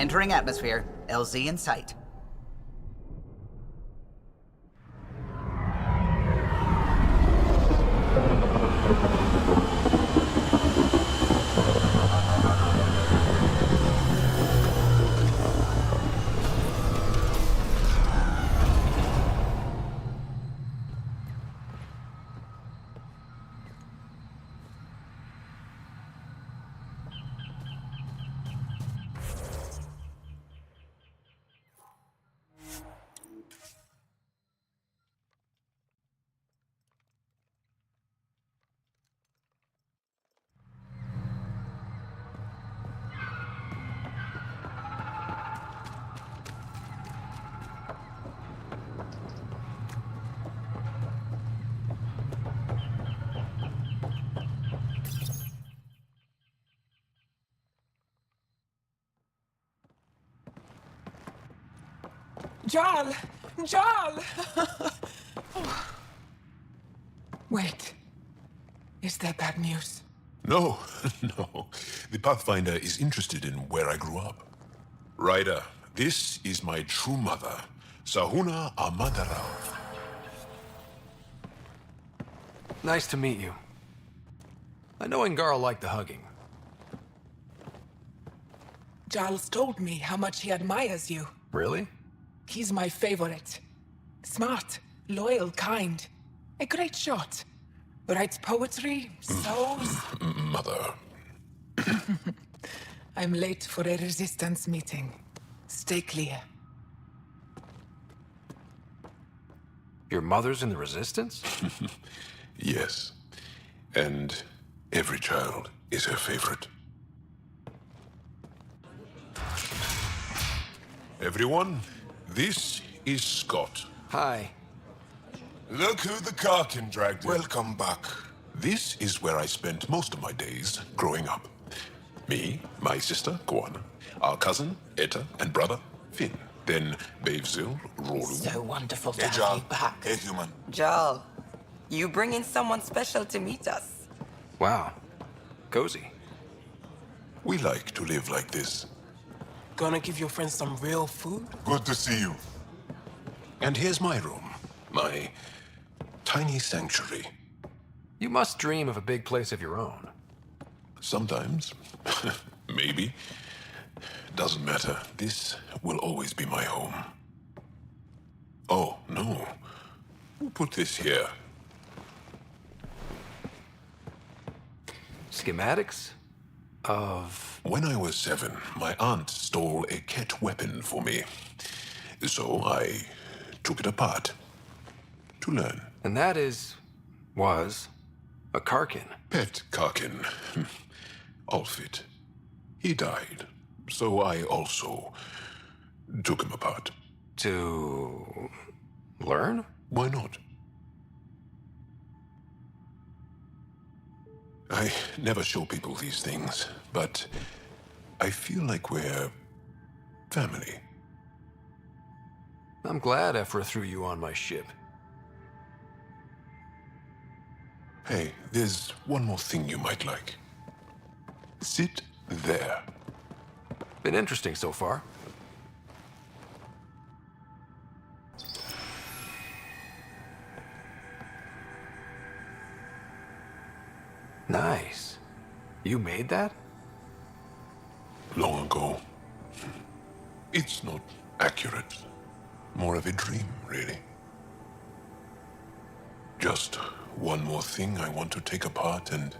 Entering atmosphere. LZ in sight. Jarl! Jarl! Wait. Is that bad news? No, no. The Pathfinder is interested in where I grew up. Ryder, this is my true mother, Sahuna Amadarao. Nice to meet you. I know Ingarl liked the hugging. Jarl's told me how much he admires you. Really? He's my favorite. Smart, loyal, kind. A great shot. Writes poetry, sews. Mother. I'm late for a resistance meeting. Stay clear. Your mother's in the Resistance? Yes. And every child is her favorite. Everyone, this is Scott. Hi. Look who the Karkin dragged in. Welcome back. This is where I spent most of my days growing up. Me, my sister, Guana, our cousin, Etta, and brother, Finn. Then Bavzil, Rolu. So wonderful to Hey, have Jarl. you back. Hey, human. Jarl, you bring in someone special to meet us. Wow. Cozy. We like to live like this. Gonna give your friends some real food? Good to see you. And here's my room. My tiny sanctuary. You must dream of a big place of your own. Sometimes. Maybe. Doesn't matter. This will always be my home. Oh, no. Who put this here? Schematics? Of... When I was 7, my aunt stole a Ket weapon for me. So I took it apart. To learn. And that was a Karkin. Pet Karkin. Alfit. He died. So I also took him apart. To learn? Why not? I never show people these things, but I feel like we're family. I'm glad Ephra threw you on my ship. Hey, there's one more thing you might like. Sit there. Been interesting so far. Nice. You made that? Long ago. It's not accurate. More of a dream, really. Just one more thing I want to take apart and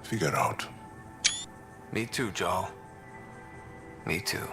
figure out. Me too, Jarl. Me too.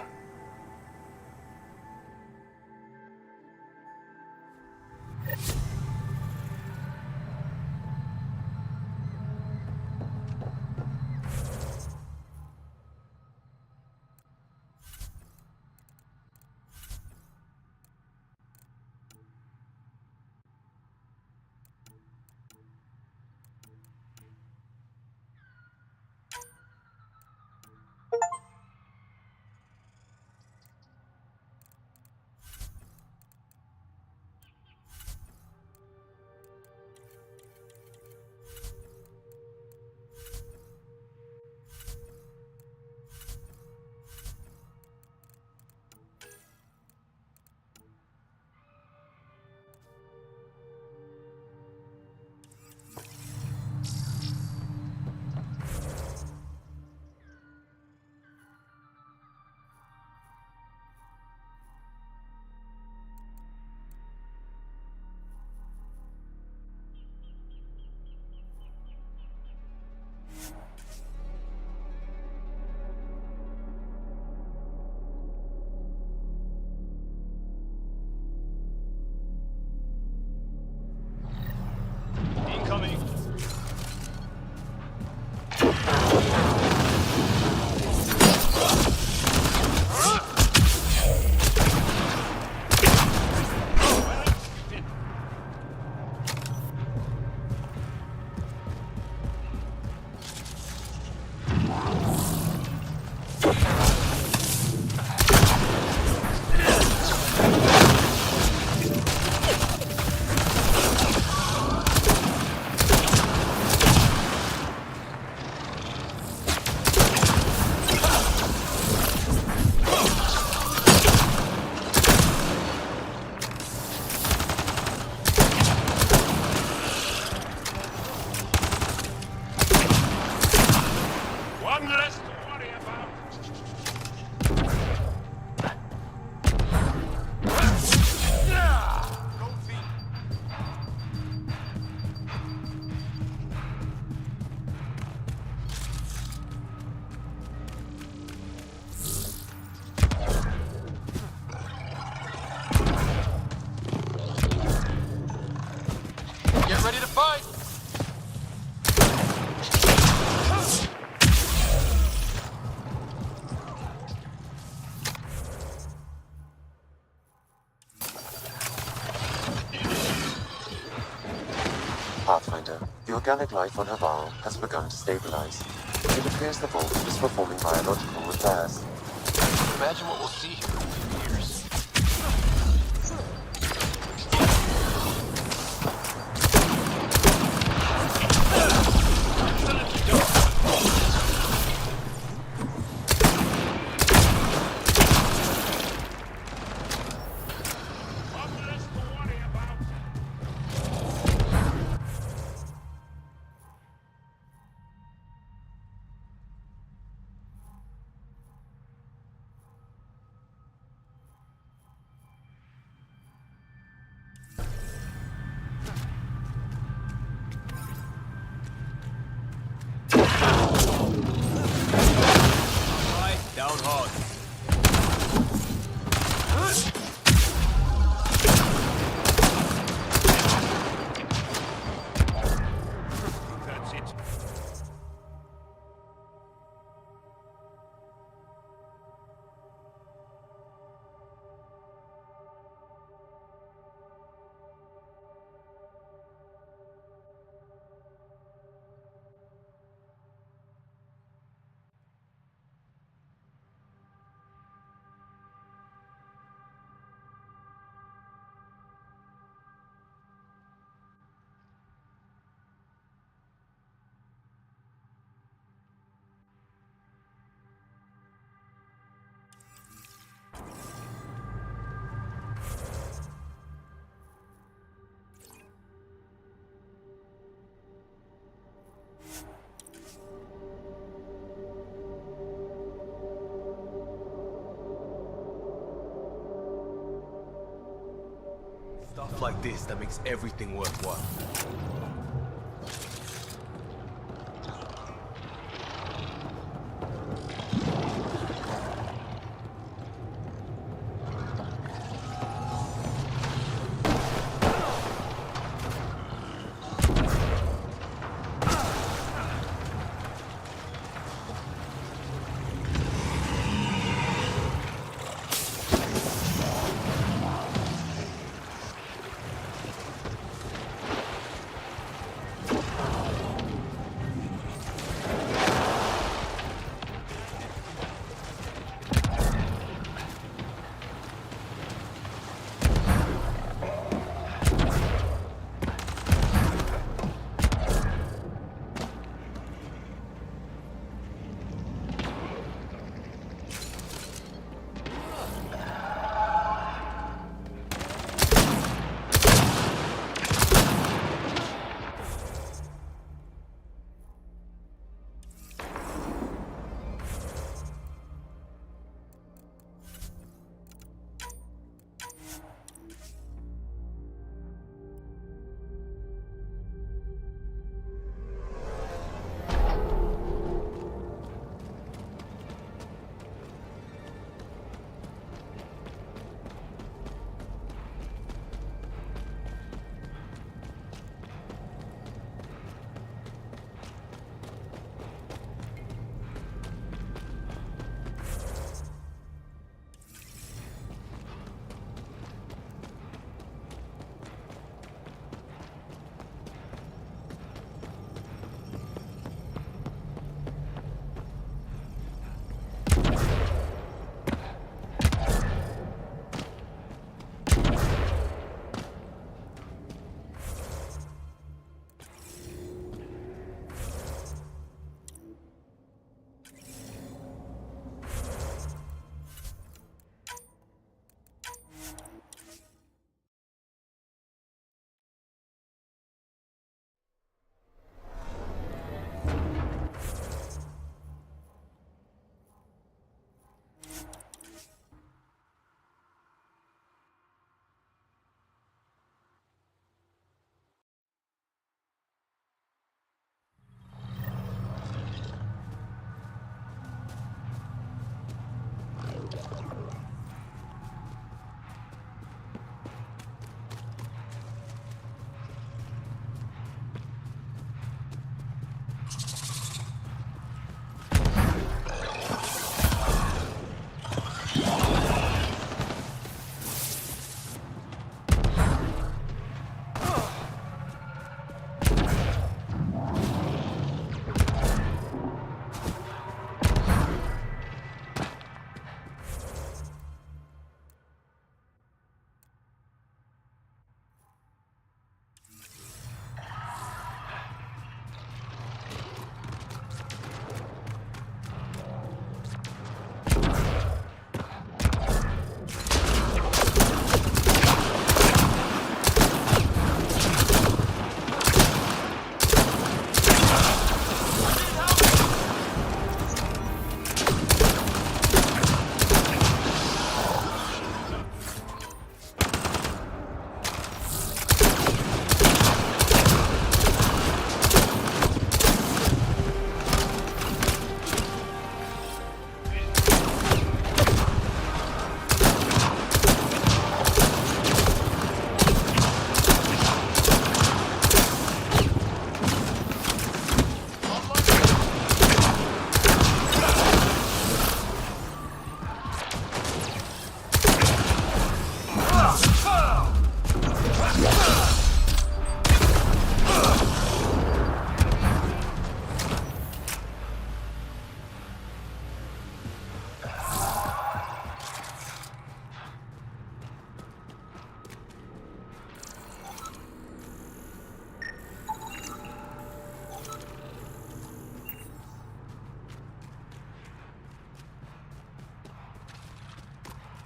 Pathfinder, the organic life on Havarl has begun to stabilize. It appears the vault is performing biological repairs. Imagine what we'll see here in a few years. Down hard. That's it. Stuff like this that makes everything worthwhile.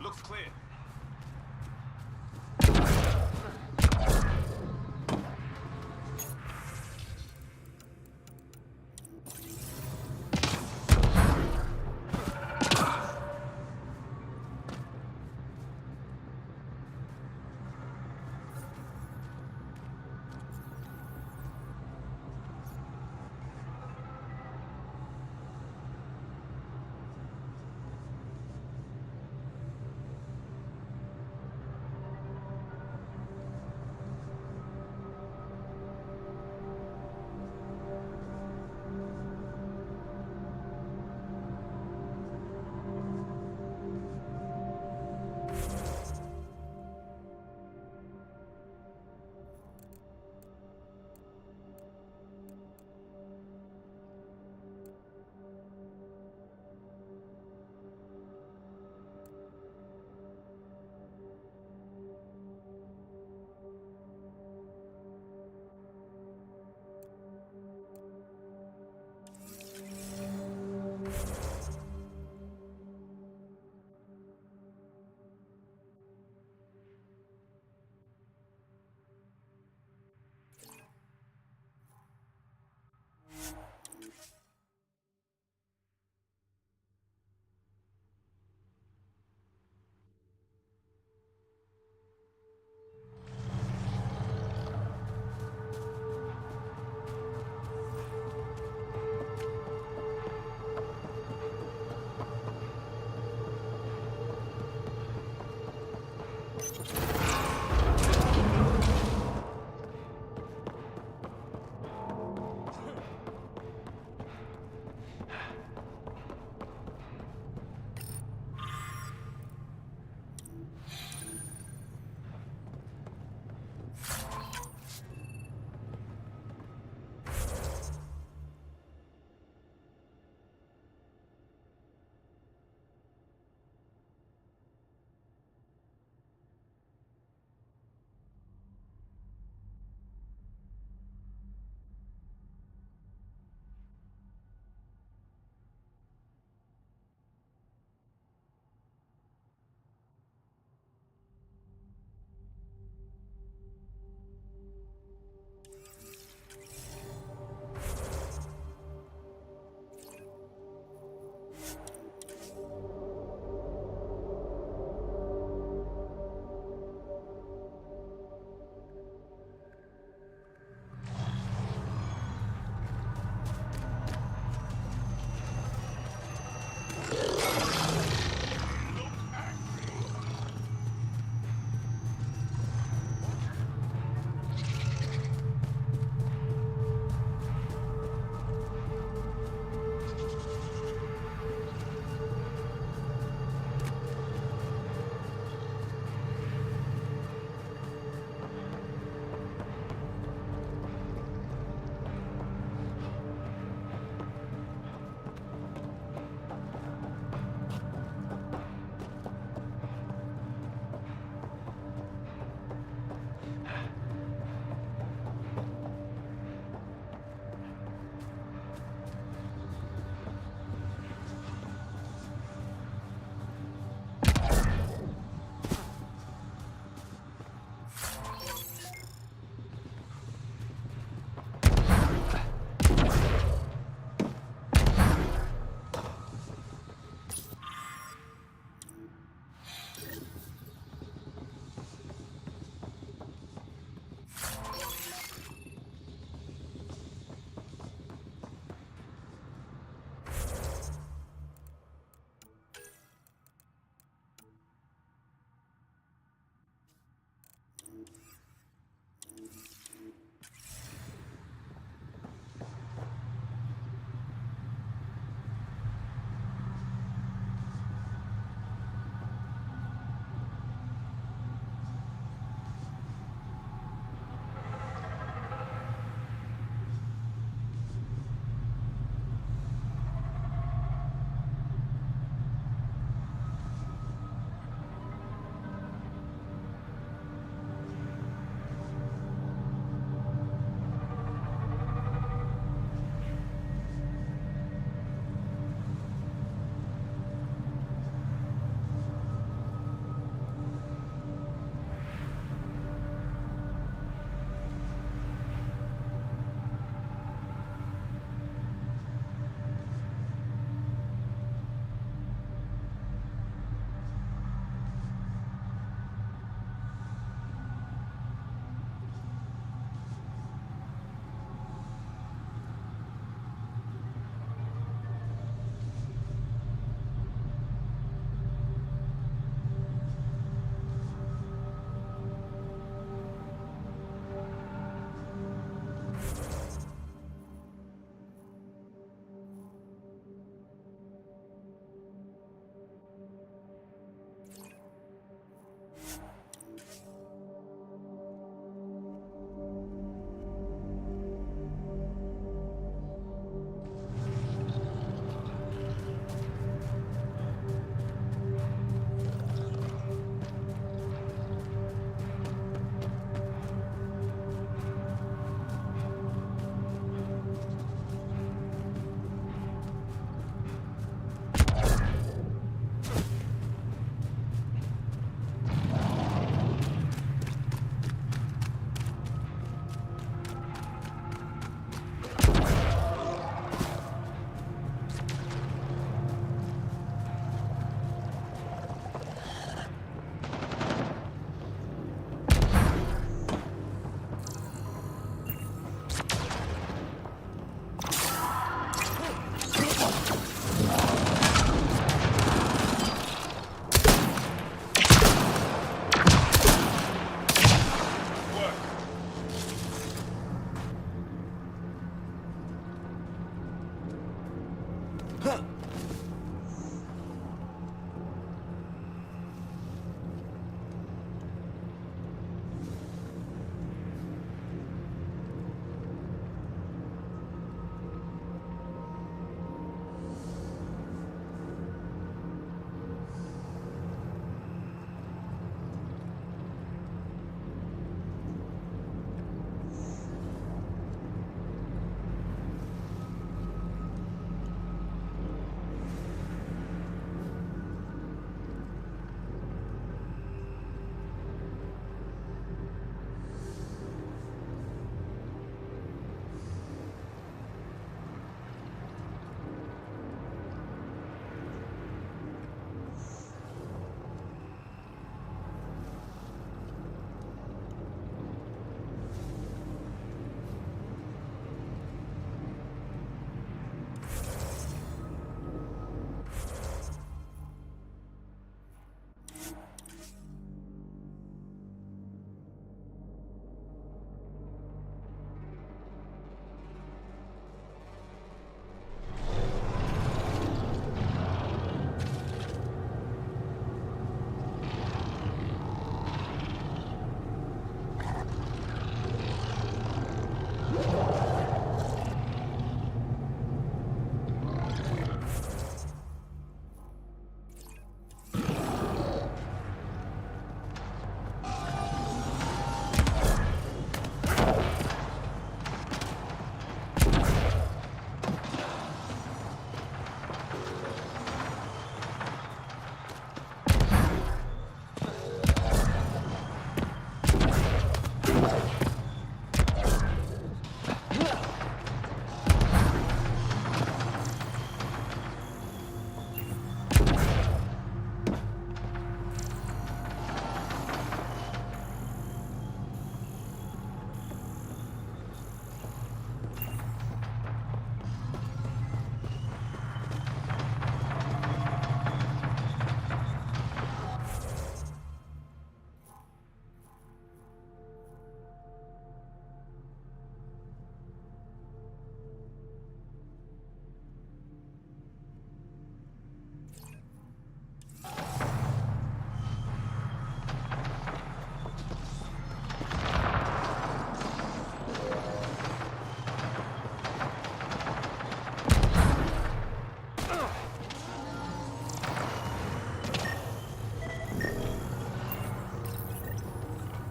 Looks clear.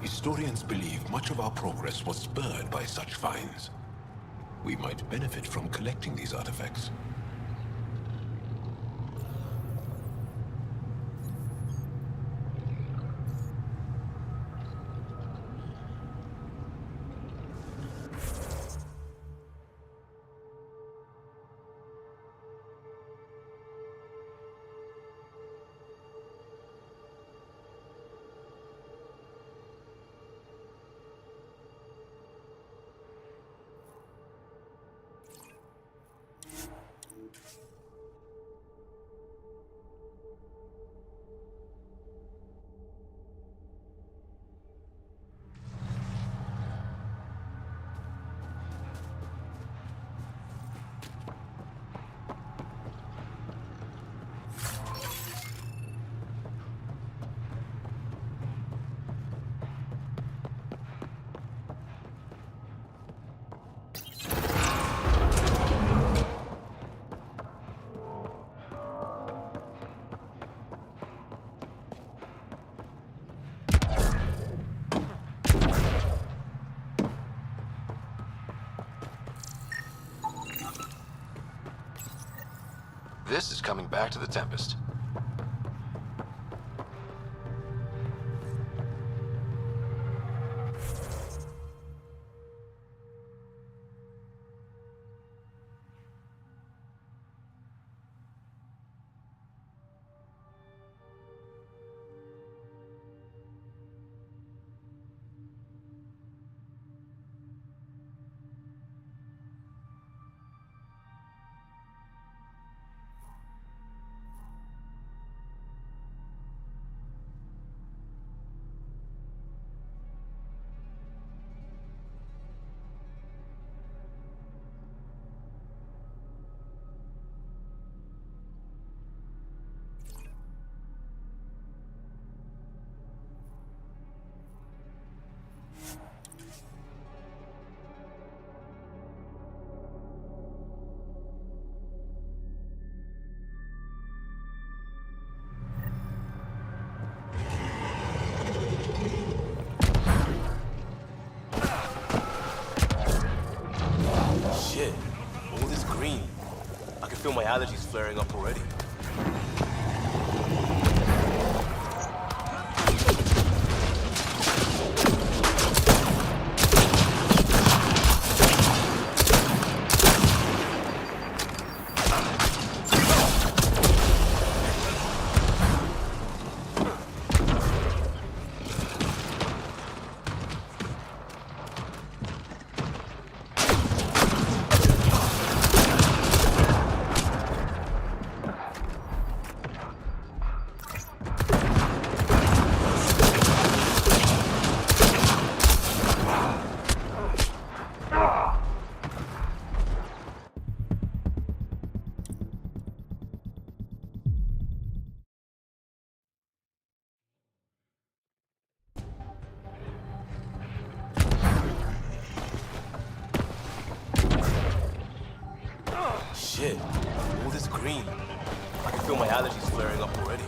Historians believe much of our progress was spurred by such finds. We might benefit from collecting these artifacts. This is coming back to the Tempest. Shit, all this green. I can feel my allergies flaring up already. Shit, all this green. I can feel my allergies flaring up already.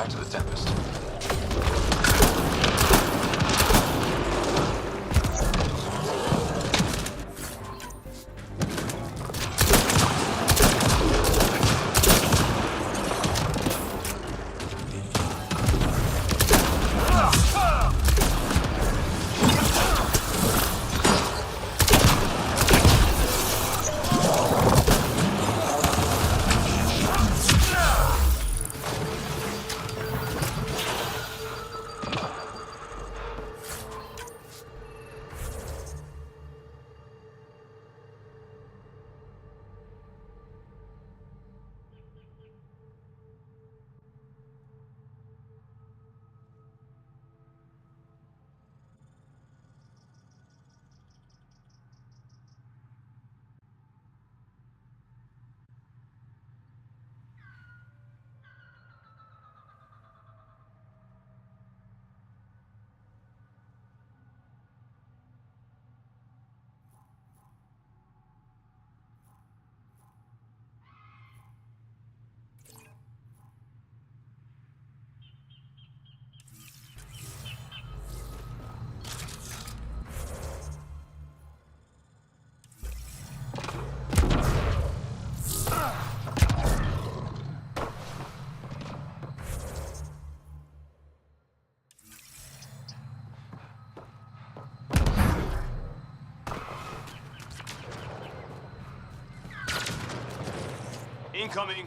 back to the Tempest. Incoming!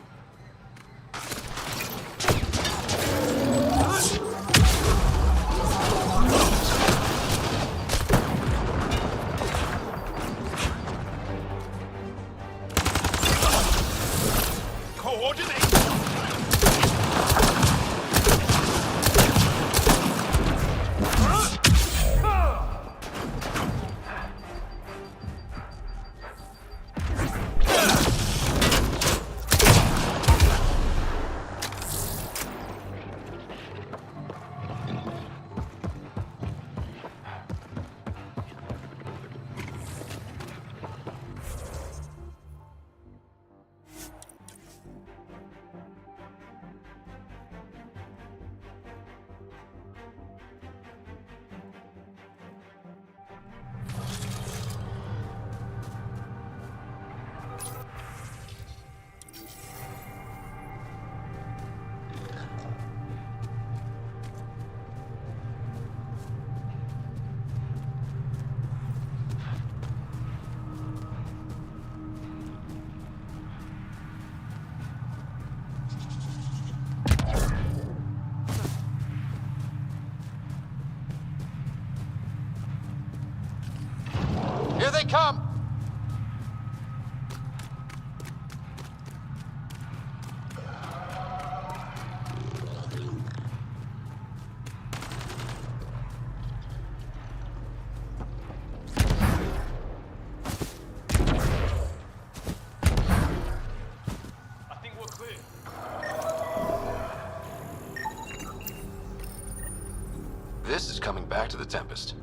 Here they come! I think we're clear. This is coming back to the Tempest.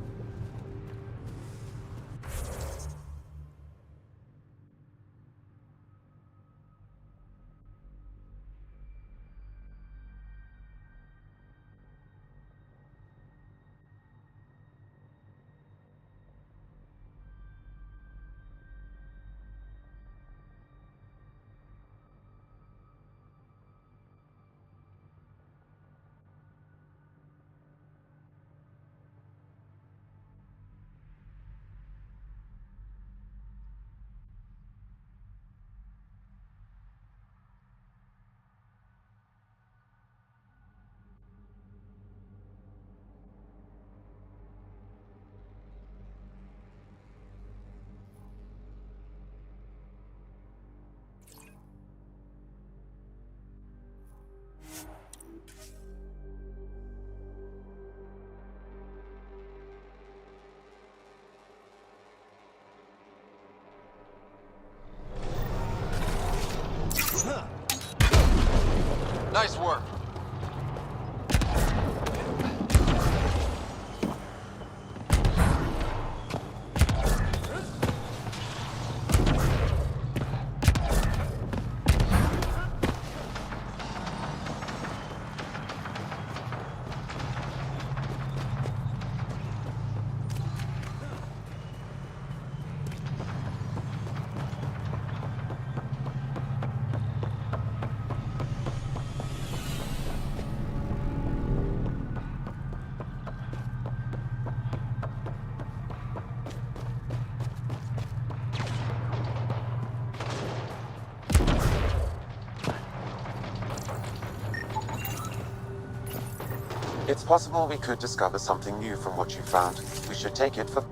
It's possible we could discover something new from what you found. We should take it for...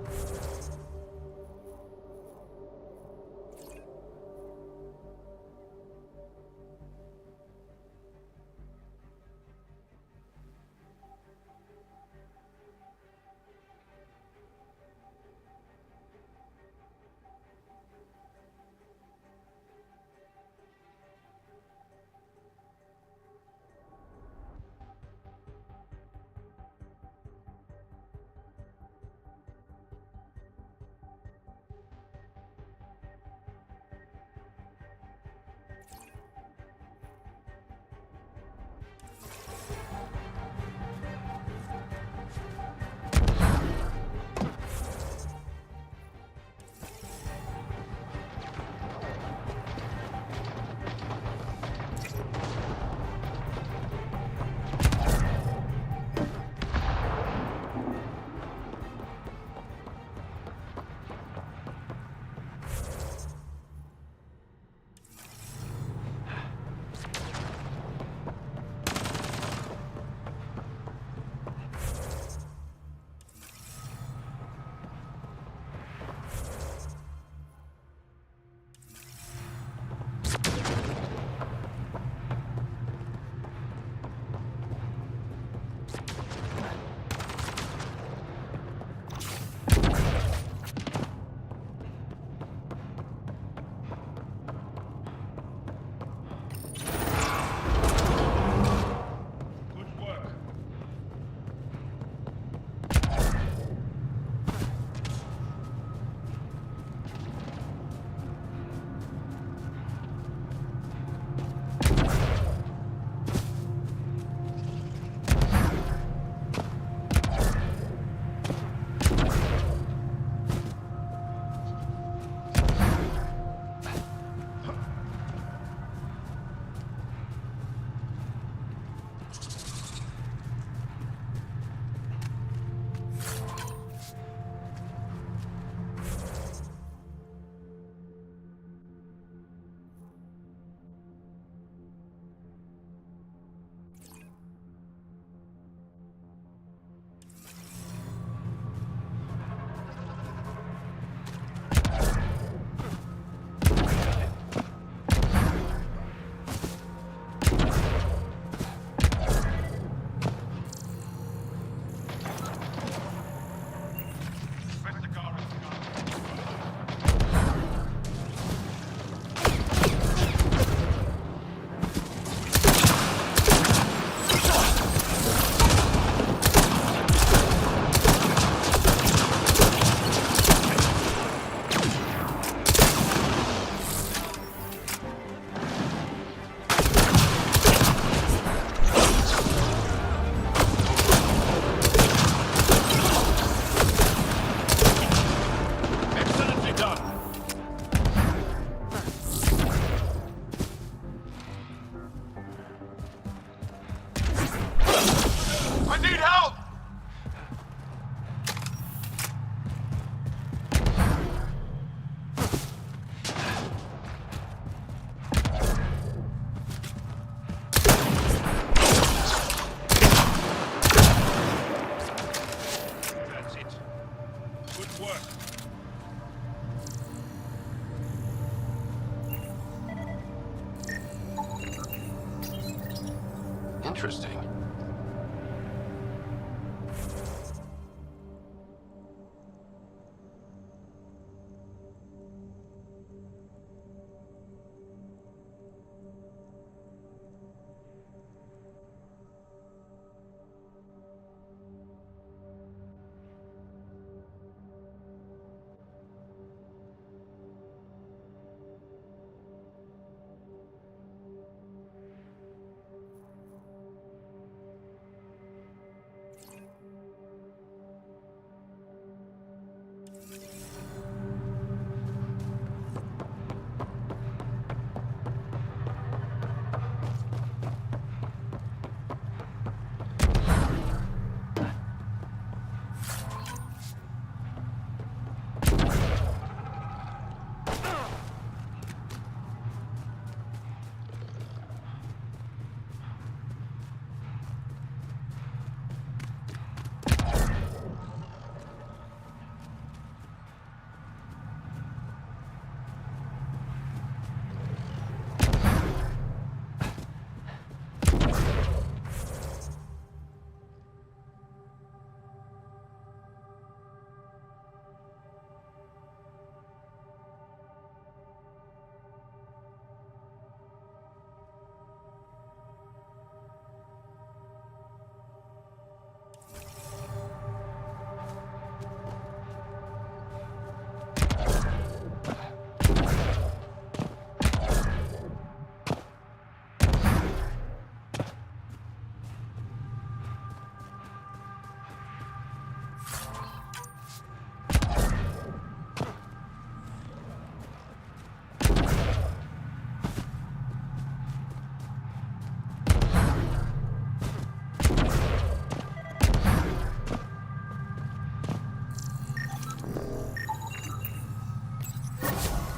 Interesting.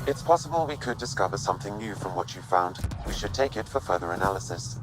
It's possible we could discover something new from what you found. We should take it for further analysis.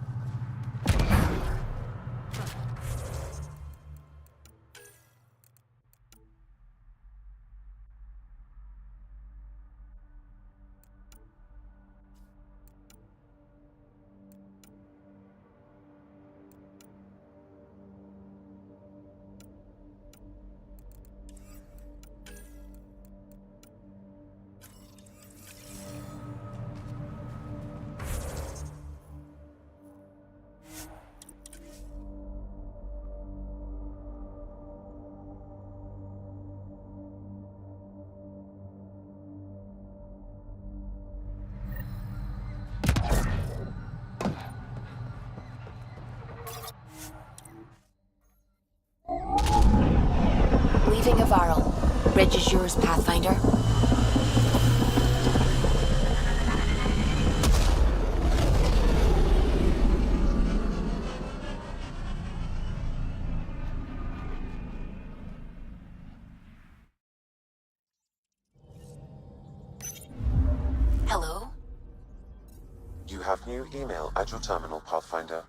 Leaving Avarl. Reg is yours, Pathfinder. Hello? You have new email at your terminal, Pathfinder.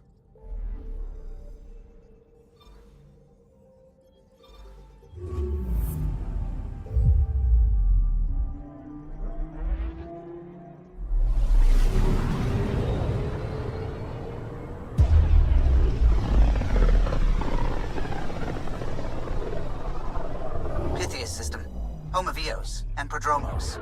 Pythias system. Home of Eos and Prodromos.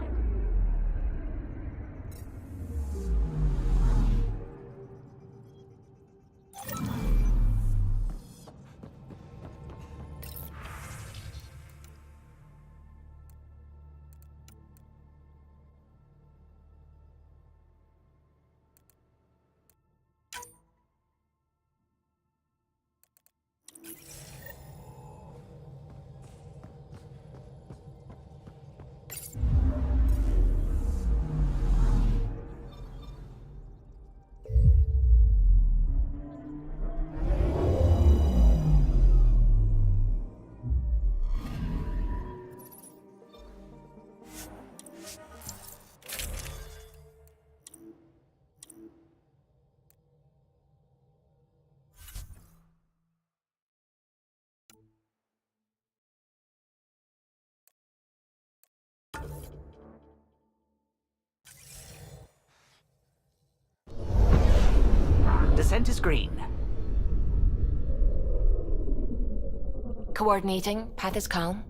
Descent is green. Coordinating. Path is calm.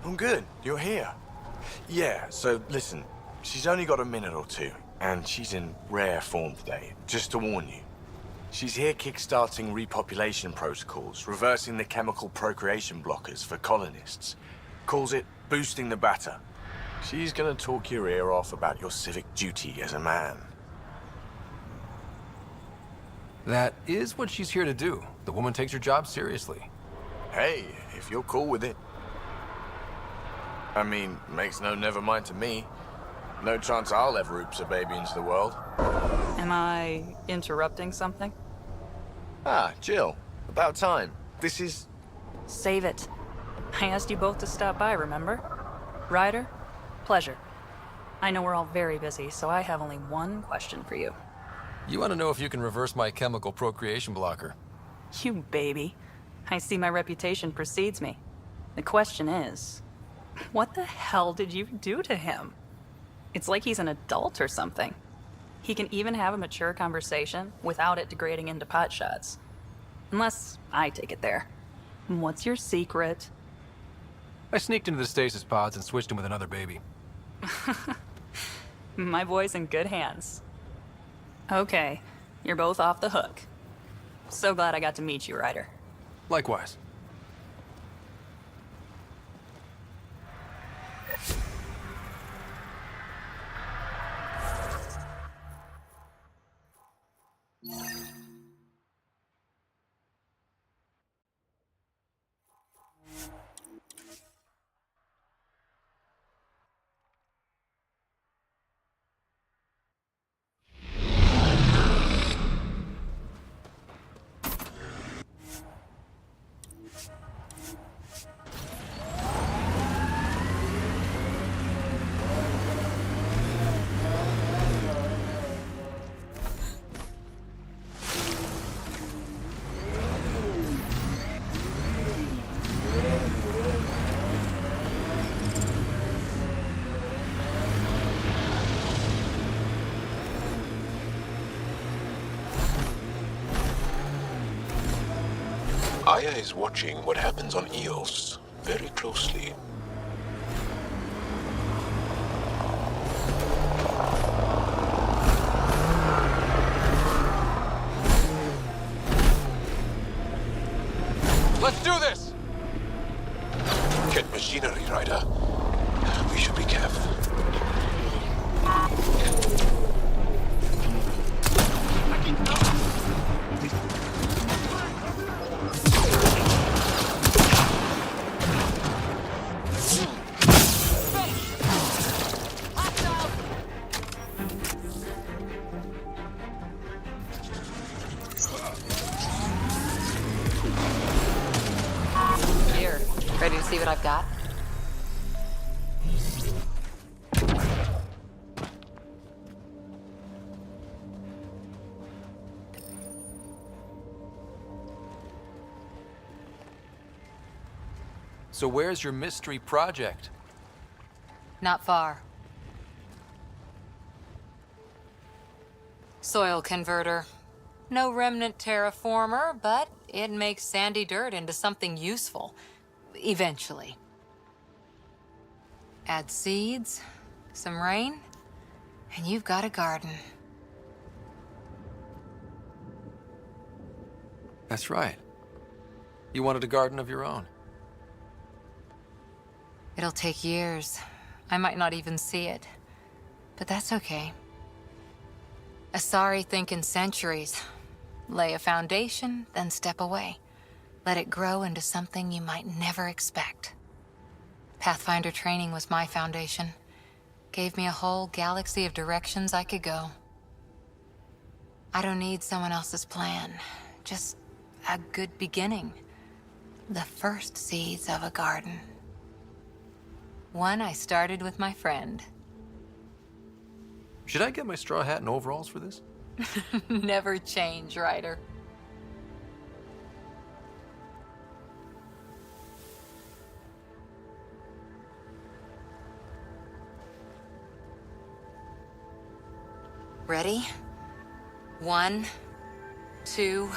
I'm good. You're here. Yeah, so listen, she's only got a minute or two, and she's in rare form today. Just to warn you. She's here kickstarting repopulation protocols, reversing the chemical procreation blockers for colonists. Calls it boosting the batter. She's gonna talk your ear off about your civic duty as a man. That is what she's here to do. The woman takes her job seriously. Hey, if you're cool with it. I mean, makes no never mind to me. No chance I'll ever oops a baby into the world. Am I interrupting something? Ah, Jill. About time. This is... Save it. I asked you both to stop by, remember? Ryder, pleasure. I know we're all very busy, so I have only one question for you. You want to know if you can reverse my chemical procreation blocker? You baby. I see my reputation precedes me. The question is, what the hell did you do to him? It's like he's an adult or something. He can even have a mature conversation without it degrading into pot shots. Unless I take it there. What's your secret? I sneaked into the stasis pods and switched him with another baby. My boy's in good hands. Okay, you're both off the hook. So glad I got to meet you, Ryder. Likewise. Aya is watching what happens on Eos very closely. Let's do this! Get machinery, Ryder. We should be careful. Here, ready to see what I've got? So where's your mystery project? Not far. Soil converter. No remnant terraformer, but it makes sandy dirt into something useful. Eventually. Add seeds, some rain, and you've got a garden. That's right. You wanted a garden of your own. It'll take years. I might not even see it. But that's okay. Asari think in centuries. Lay a foundation, then step away. Let it grow into something you might never expect. Pathfinder training was my foundation. Gave me a whole galaxy of directions I could go. I don't need someone else's plan. Just a good beginning. The first seeds of a garden. One I started with my friend. Should I get my straw hat and overalls for this? Never change, Ryder. Ready? 1, 2...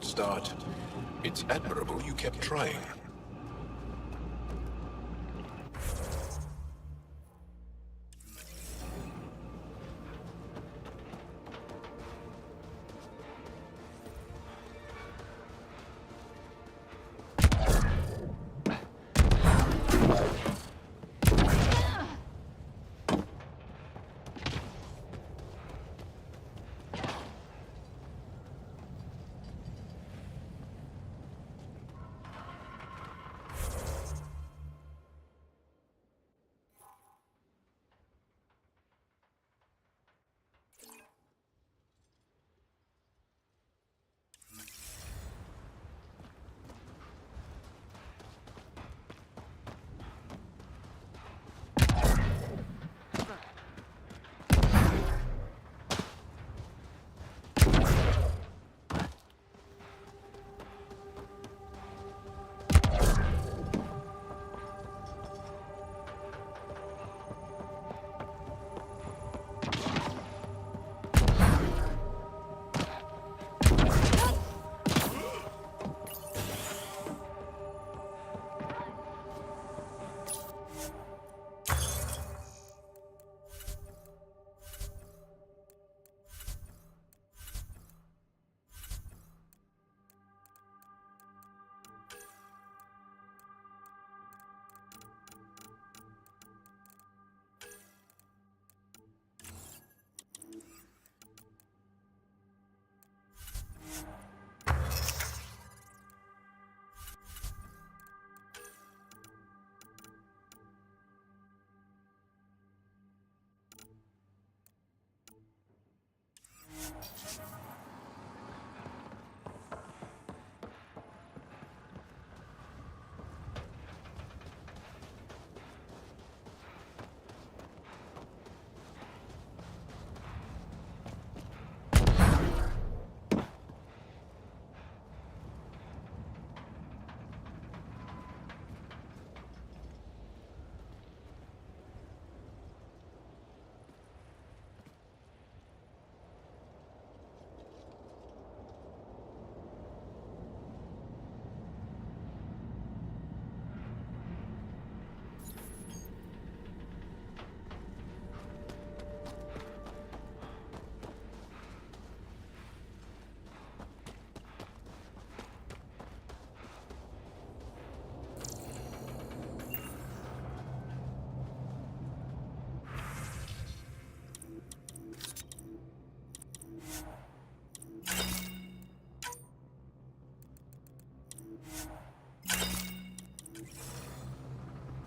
soft start. It's admirable you kept trying.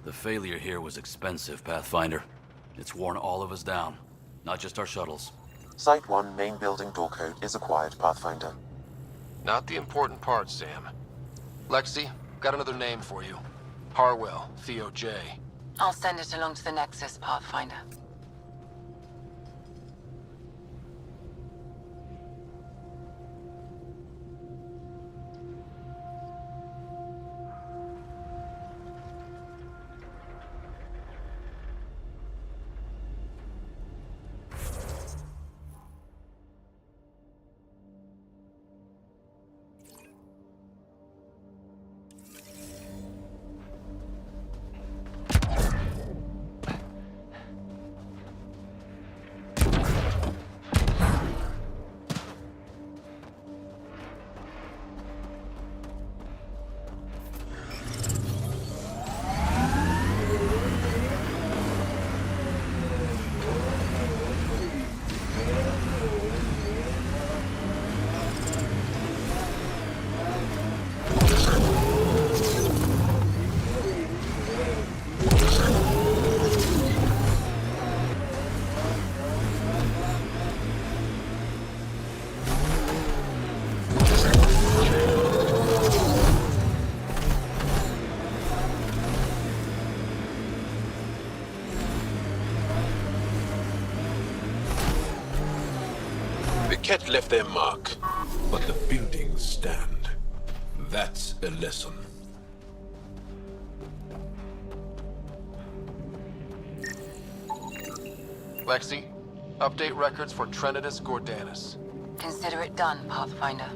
The failure here was expensive, Pathfinder. It's worn all of us down, not just our shuttles. Site 1 main building door code is acquired, Pathfinder. Not the important part, Sam. Lexi, got another name for you. Harwell, Theo J. I'll send it along to the Nexus, Pathfinder. Ket left their mark, but the buildings stand. That's a lesson. Lexi, update records for Trinitas Gordanis. Consider it done, Pathfinder.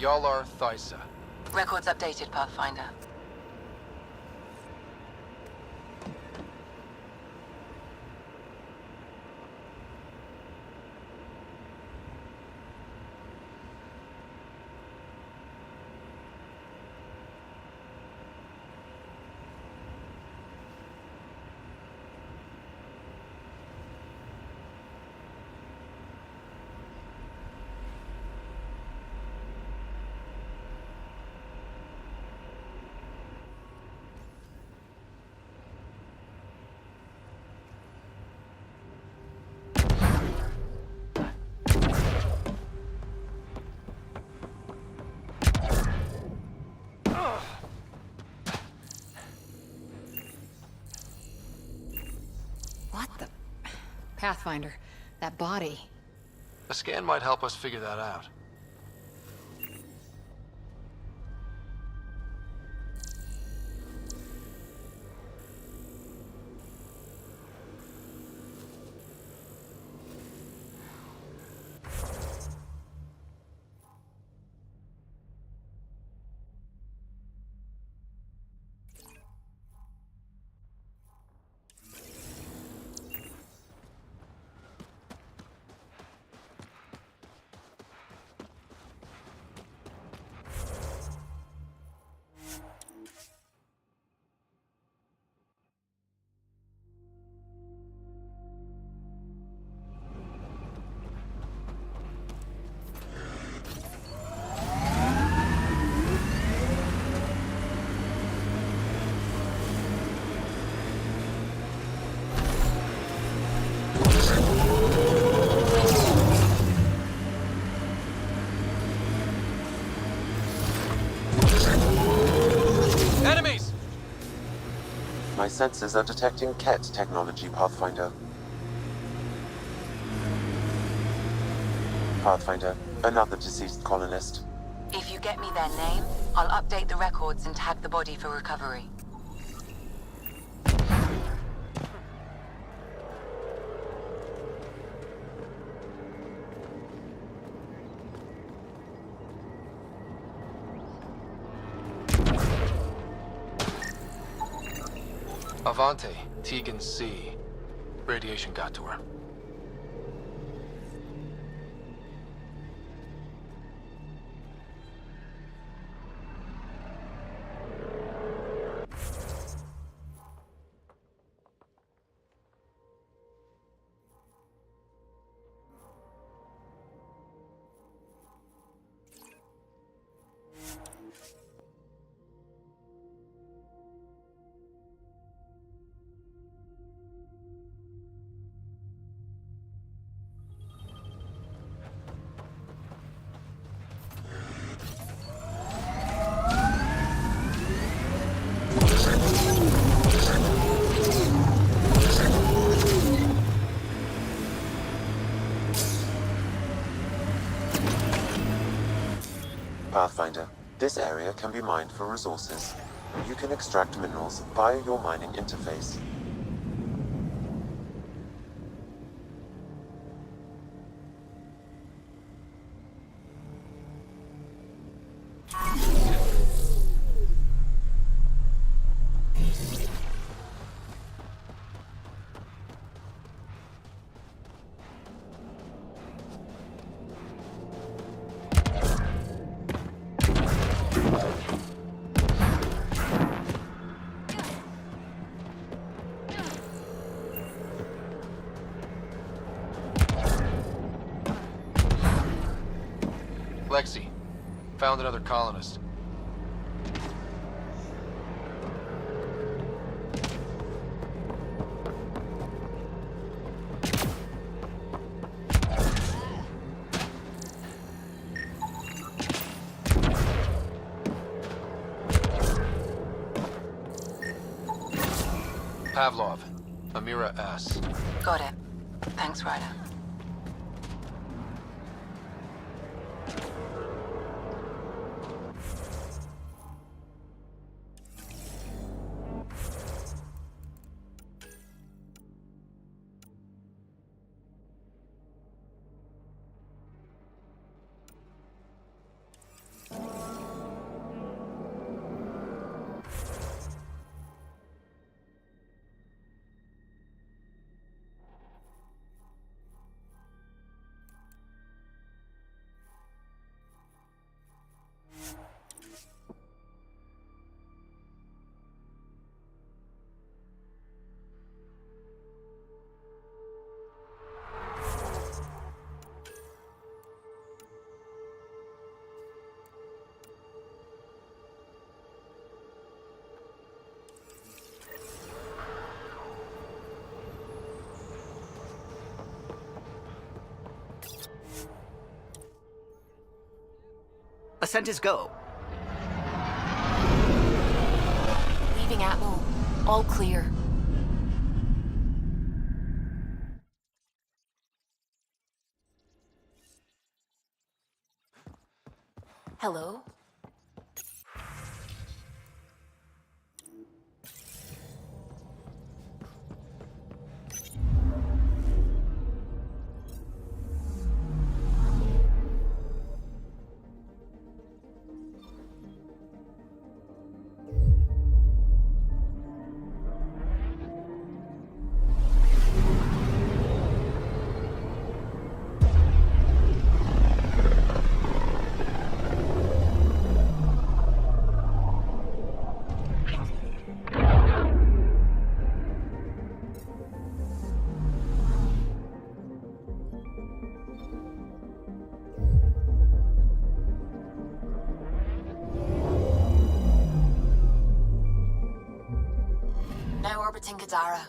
Y'all are Thysa. Records updated, Pathfinder. What the... Pathfinder, that body. A scan might help us figure that out. Enemies! My sensors are detecting CAT technology, Pathfinder. Pathfinder, another deceased colonist. If you get me their name, I'll update the records and tag the body for recovery. Avante, Tegan C. Radiation got to her. Pathfinder, this area can be mined for resources. You can extract minerals via your mining interface. Lexi, found another colonist. Pavlov, Amira S. Got it. Thanks, Ryder. Ascent is go. Leaving Atmo. All clear. Hello? Now orbiting Gadara.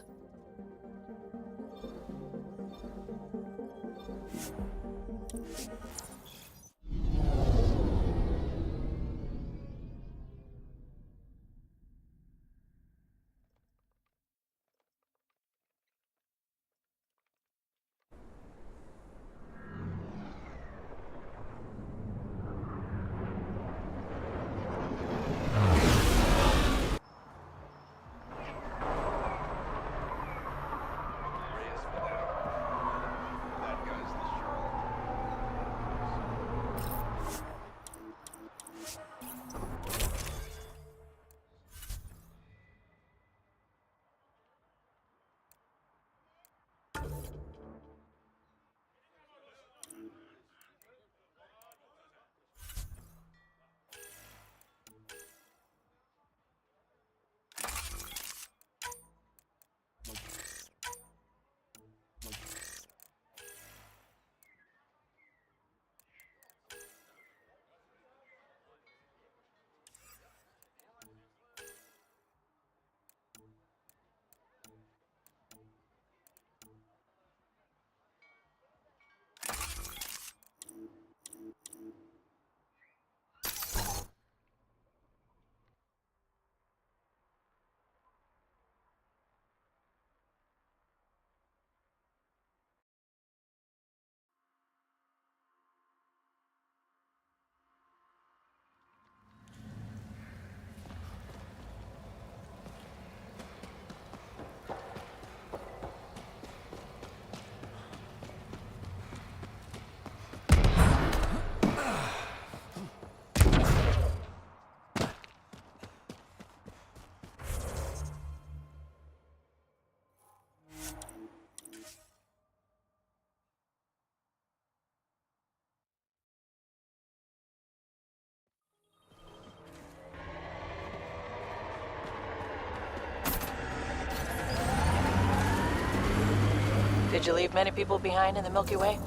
Did you leave many people behind in the Milky Way?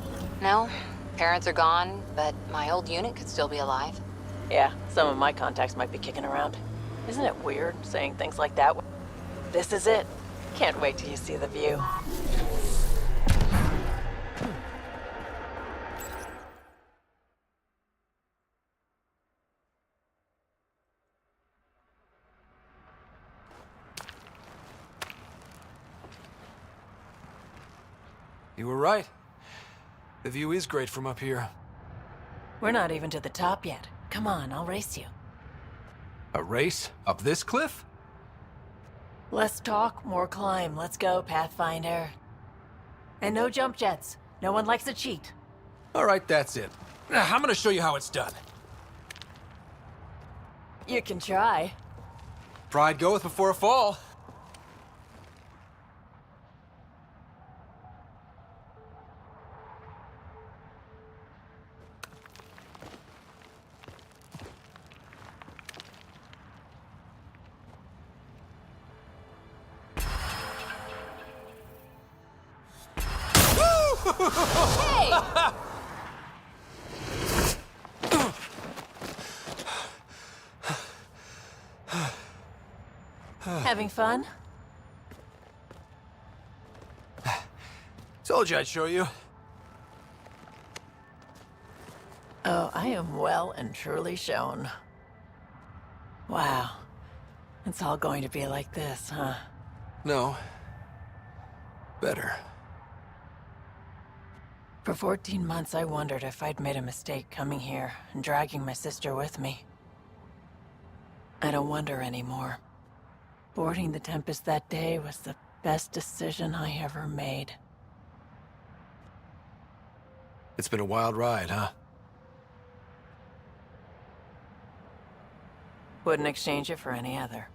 No, parents are gone, but my old unit could still be alive. Yeah, some of my contacts might be kicking around. Isn't it weird saying things like that? This is it. Can't wait till you see the view. You were right. The view is great from up here. We're not even to the top yet. Come on, I'll race you. A race? Up this cliff? Less talk, more climb. Let's go, Pathfinder. And no jump jets. No one likes a cheat. All right, that's it. I'm gonna show you how it's done. You can try. Pride goeth before a fall. Hey! Having fun? Told you I'd show you. Oh, I I am well and truly shown. Wow. It's all going to be like this, huh? No. Better. For 14 months, I wondered if I'd made a mistake coming here and dragging my sister with me. I don't wonder anymore. Boarding the Tempest that day was the best decision I ever made. It's been a wild ride, huh? Wouldn't exchange it for any other.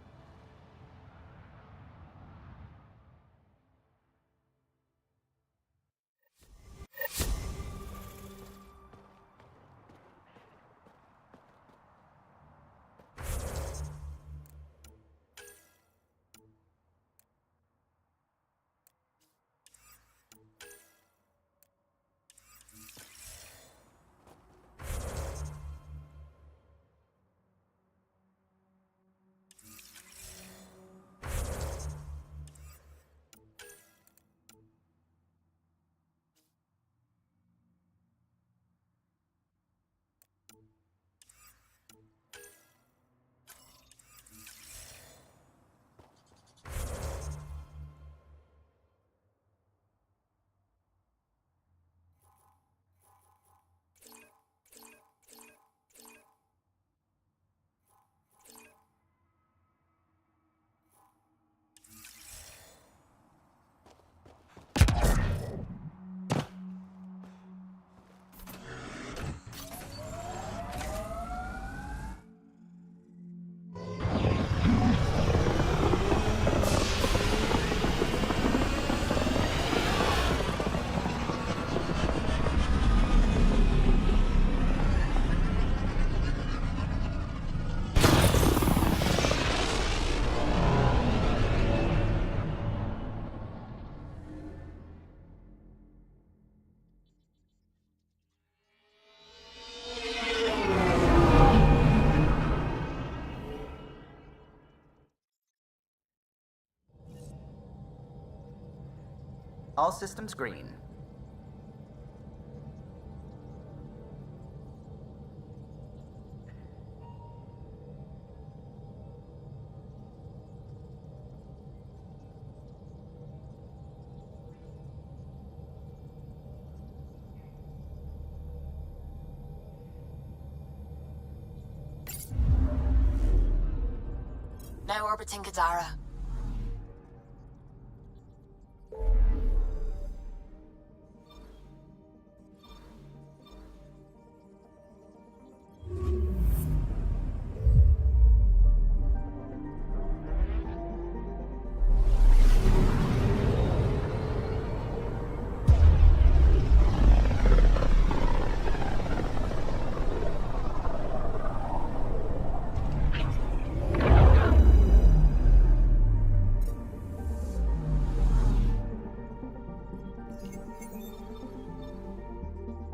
All systems green. Now orbiting Kadara.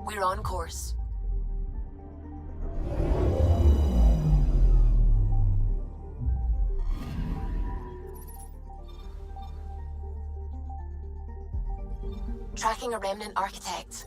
We're on course. Tracking a remnant architect.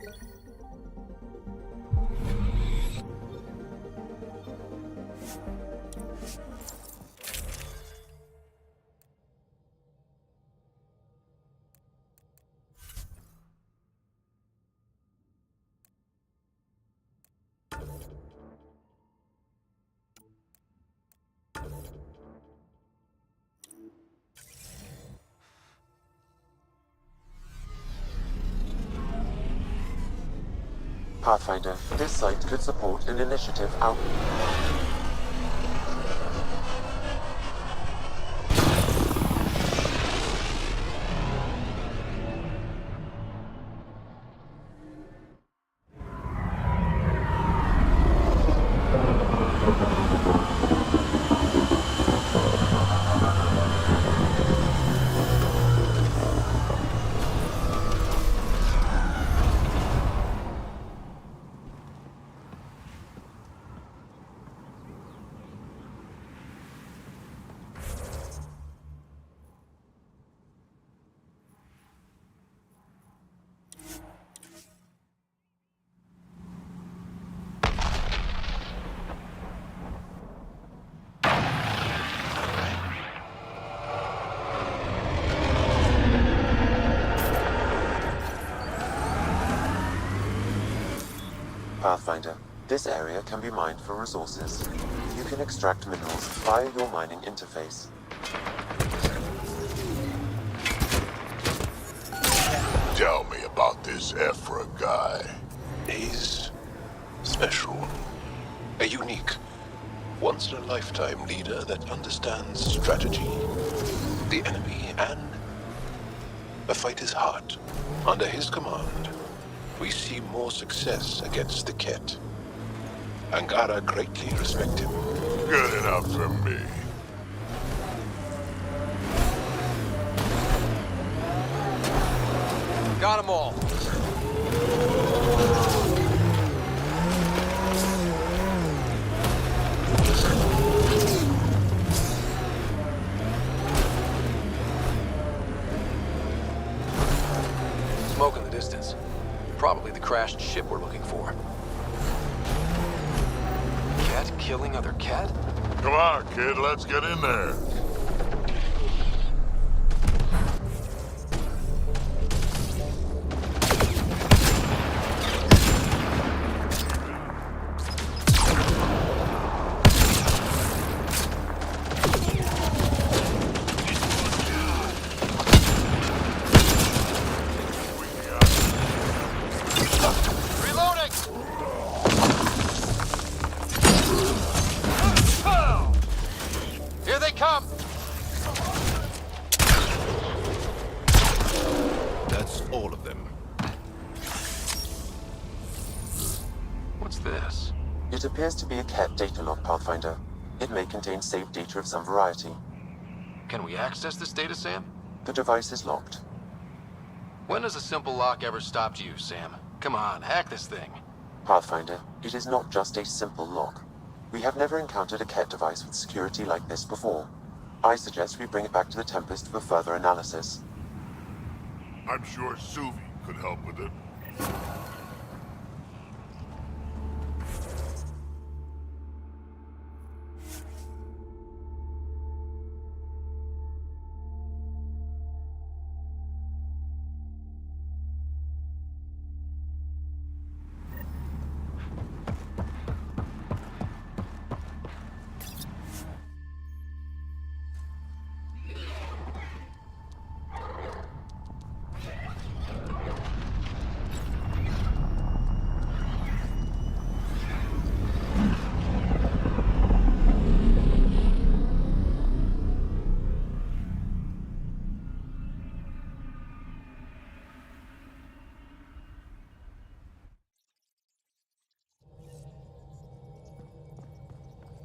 Pathfinder, this site could support an initiative out. Pathfinder, this area can be mined for resources. You can extract minerals via your mining interface. Tell me about this Ephra guy. He's special. A unique, once-in-a-lifetime leader that understands strategy, the enemy, and the fight is hard. Under his command, we see more success against the Ket. Angara greatly respect him. Good enough for me. Got them all. Smoke in the distance. Probably the crashed ship we're looking for. Cat killing other cat? Come on, kid, let's get in there. Here they come! That's all of them. What's this? It appears to be a Ket data log, Pathfinder. It may contain saved data of some variety. Can we access this data, Sam? The device is locked. When has a simple lock ever stopped you, Sam? Come on, hack this thing. Pathfinder, it is not just a simple lock. We have never encountered a Ket device with security like this before. I suggest we bring it back to the Tempest for further analysis. I'm sure Suvi could help with it.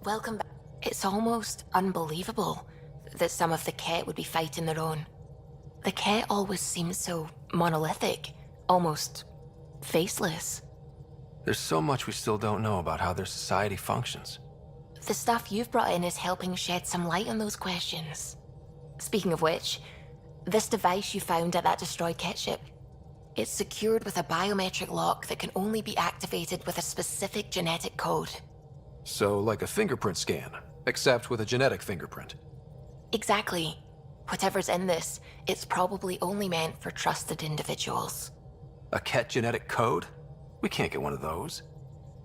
Welcome back. It's almost unbelievable that some of the Ket would be fighting their own. The Ket always seems so monolithic, almost faceless. There's so much we still don't know about how their society functions. The stuff you've brought in is helping shed some light on those questions. Speaking of which, this device you found at that destroyed Ket ship, it's secured with a biometric lock that can only be activated with a specific genetic code. So, like a fingerprint scan, except with a genetic fingerprint. Exactly. Whatever's in this, it's probably only meant for trusted individuals. A Ket genetic code? We can't get one of those.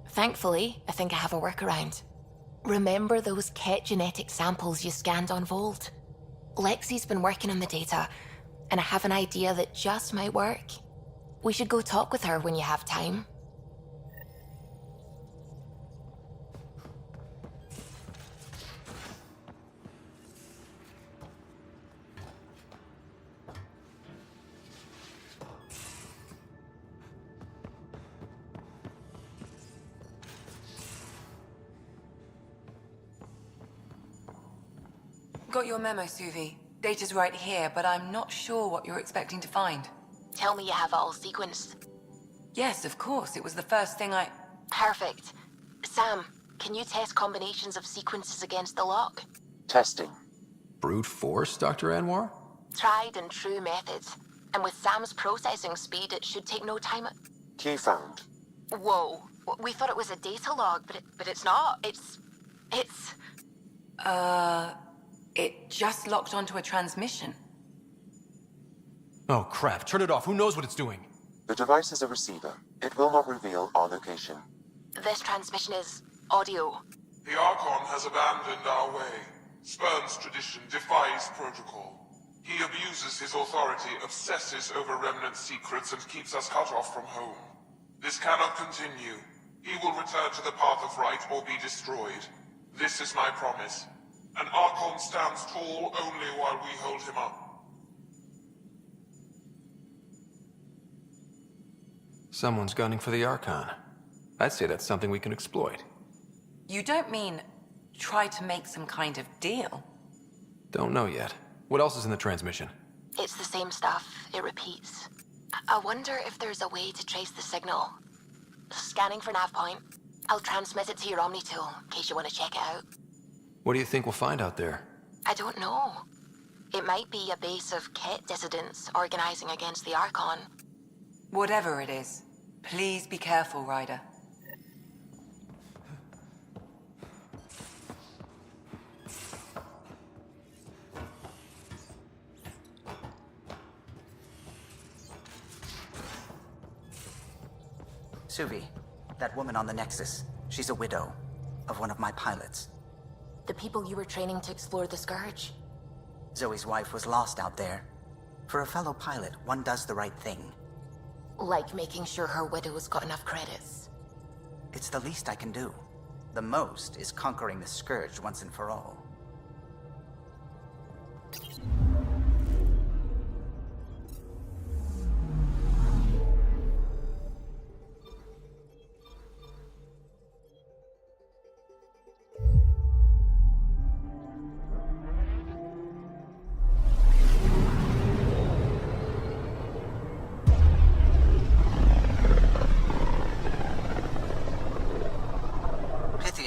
Thankfully, I think I have a workaround. Remember those Ket genetic samples you scanned on Vold? Lexi's been working on the data, and I have an idea that just might work. We should go talk with her when you have time. Got your memo, Suvi. Data's right here, but I'm not sure what you're expecting to find. Tell me you have it all sequenced. Yes, of course. It was the first thing I... Perfect. Sam, can you test combinations of sequences against the lock? Testing. Brute force, Dr. Anwar? Tried and true methods. And with Sam's processing speed, it should take no time. Key found. Whoa. We thought it was a data log, but it's not. It's... It just locked onto a transmission. Oh crap, turn it off. Who knows what it's doing? The device is a receiver. It will not reveal our location. This transmission is audio. The Archon has abandoned our way, spurns tradition, defies protocol. He abuses his authority, obsesses over Remnant secrets, and keeps us cut off from home. This cannot continue. He will return to the path of right or be destroyed. This is my promise. An Archon stands tall only while we hold him up. Someone's gunning for the Archon. I'd say that's something we can exploit. You don't mean try to make some kind of deal? Don't know yet. What else is in the transmission? It's the same stuff. It repeats. I wonder if there's a way to trace the signal. Scanning for nav point. I'll transmit it to your Omni tool, in case you want to check it out. What do you think we'll find out there? I don't know. It might be a base of Ket dissidents organizing against the Archon. Whatever it is, please be careful, Ryder. Suvi, that woman on the Nexus, she's a widow of one of my pilots. The people you were training to explore the Scourge? Zoe's wife was lost out there. For a fellow pilot, one does the right thing. Like making sure her widow's got enough credits. It's the least I can do. The most is conquering the Scourge once and for all.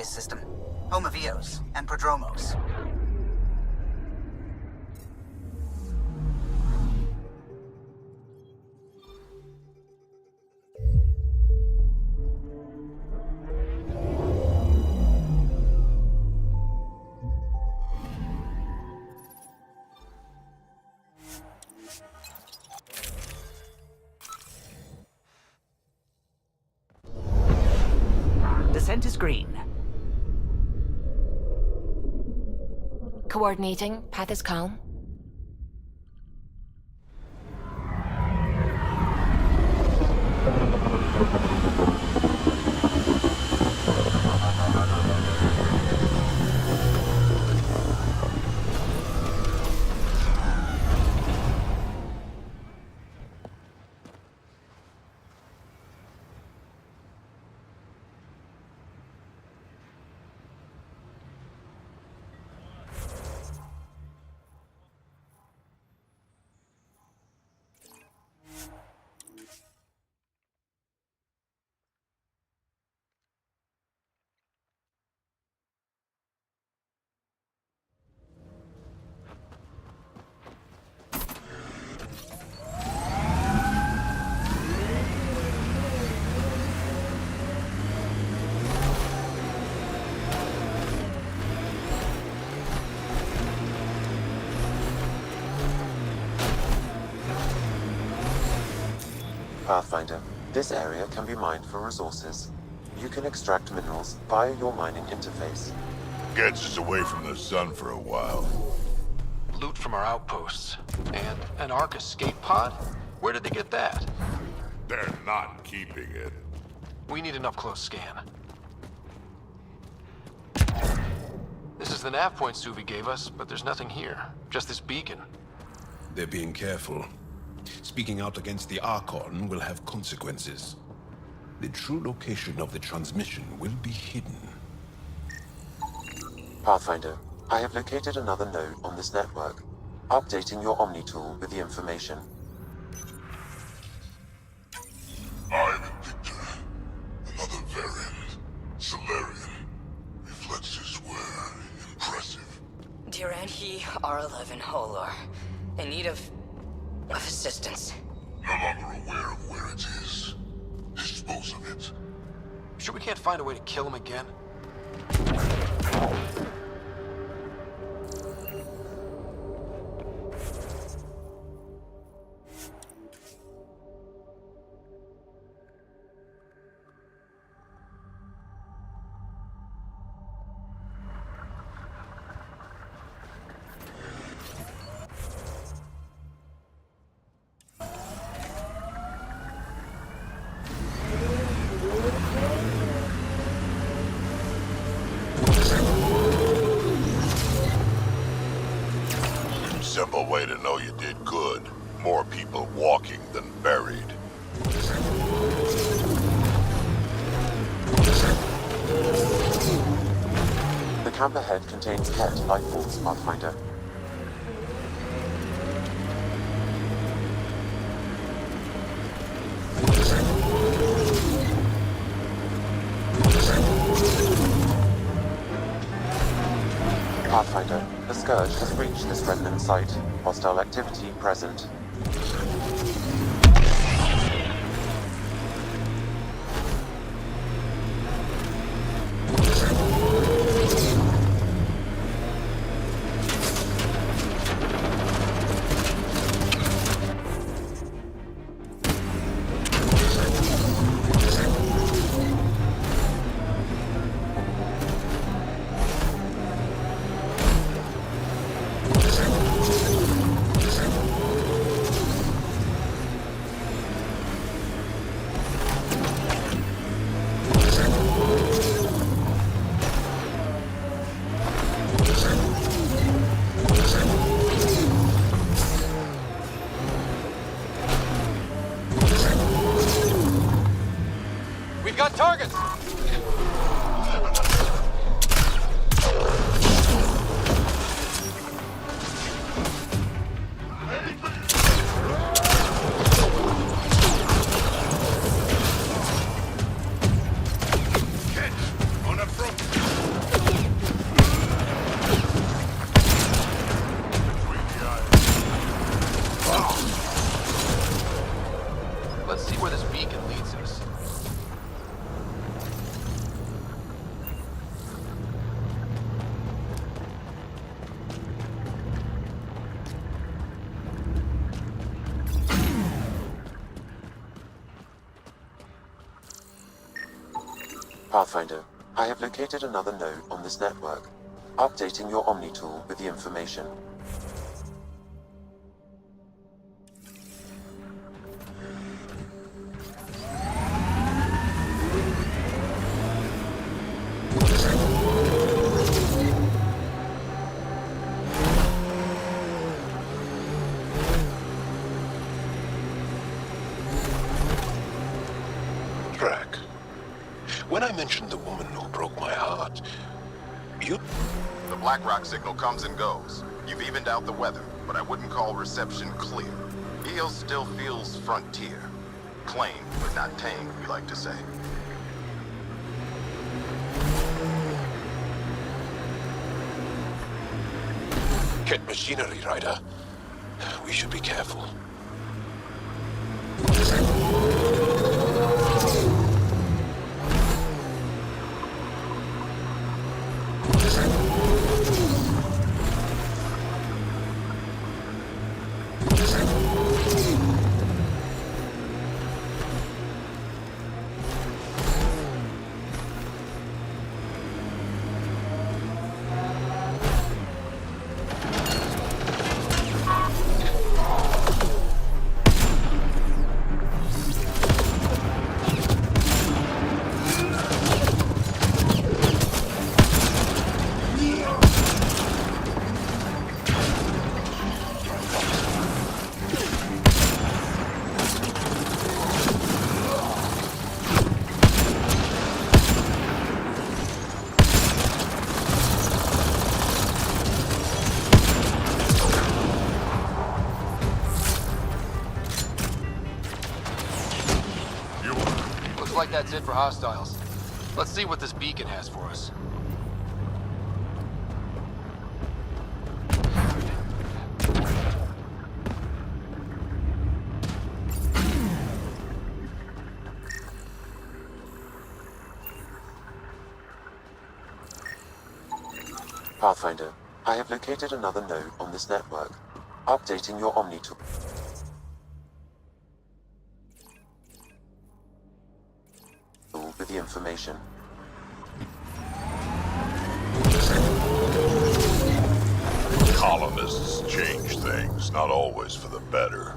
System, home of Eos and Prodromos. Descent is green. Coordinating. Path is calm. Pathfinder, this area can be mined for resources. You can extract minerals via your mining interface. Gets us away from the sun for a while. Loot from our outposts. And an Ark escape pod? Where did they get that? They're not keeping it. We need an up-close scan. This is the nav point Suvi gave us, but there's nothing here. Just this beacon. They're being careful. Speaking out against the Archon will have consequences. The true location of the transmission will be hidden. Pathfinder, I have located another node on this network. Updating your Omni tool with the information. I'm Victor. Another variant. Solarian. Reflexes were impressive. Duranhi R11 Holor. In need of assistance. No longer aware of where it is. Dispose of it. Sure we can't find a way to kill him again? simple way to know you did good. More people walking than buried. The camp ahead contains Ket life forms, Pathfinder. Pathfinder, the Scourge has reached this remnant site. Hostile activity present. We've got targets! On the front! Let's see where this beacon leads us. Pathfinder, I have located another node on this network. Updating your Omni tool with the information. Drac, when I mentioned the woman who broke my heart, you... The BlackRock signal comes and goes. You've evened out the weather, but I wouldn't call reception clear. EO still feels frontier. Claimed, but not tamed, we like to say. Ket machinery, Ryder. We should be careful. Looks like that's it for hostiles. Let's see what this beacon has for us. Pathfinder, I have located another node on this network. Updating your Omni tool. With the information. Colonists change things, not always for the better.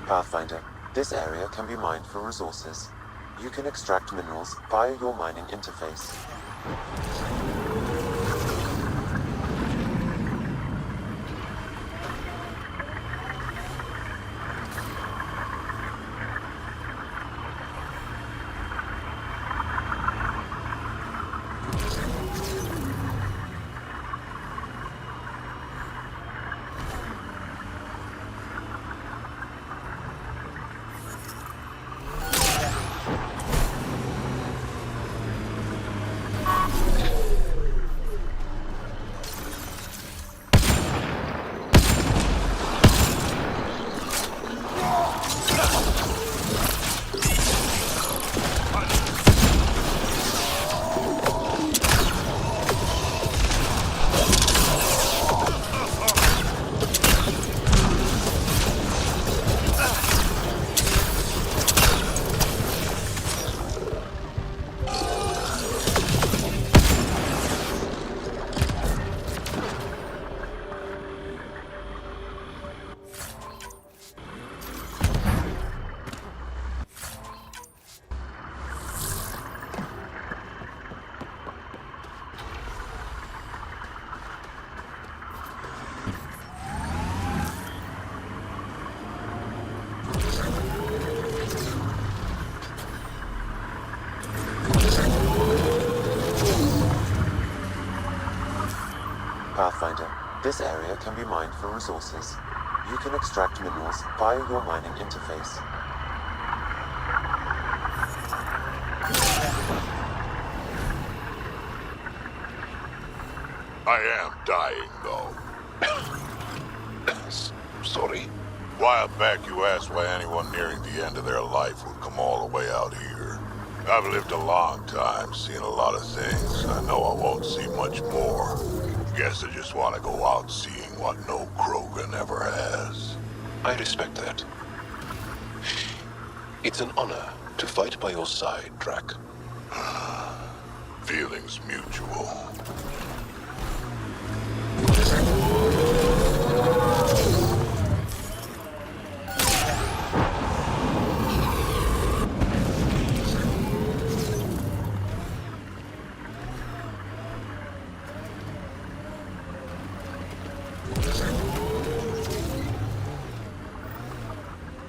Pathfinder, this area can be mined for resources. You can extract minerals via your mining interface. Pathfinder, this area can be mined for resources. You can extract minerals via your mining interface. I am dying, though. Sorry. A while back, you asked why anyone nearing the end of their life would come all the way out here. I've lived a long time, seen a lot of things. I know I won't see much more. Guess I just want to go out seeing what no Krogan ever has. I respect that. It's an honor to fight by your side, Drac. Feelings mutual.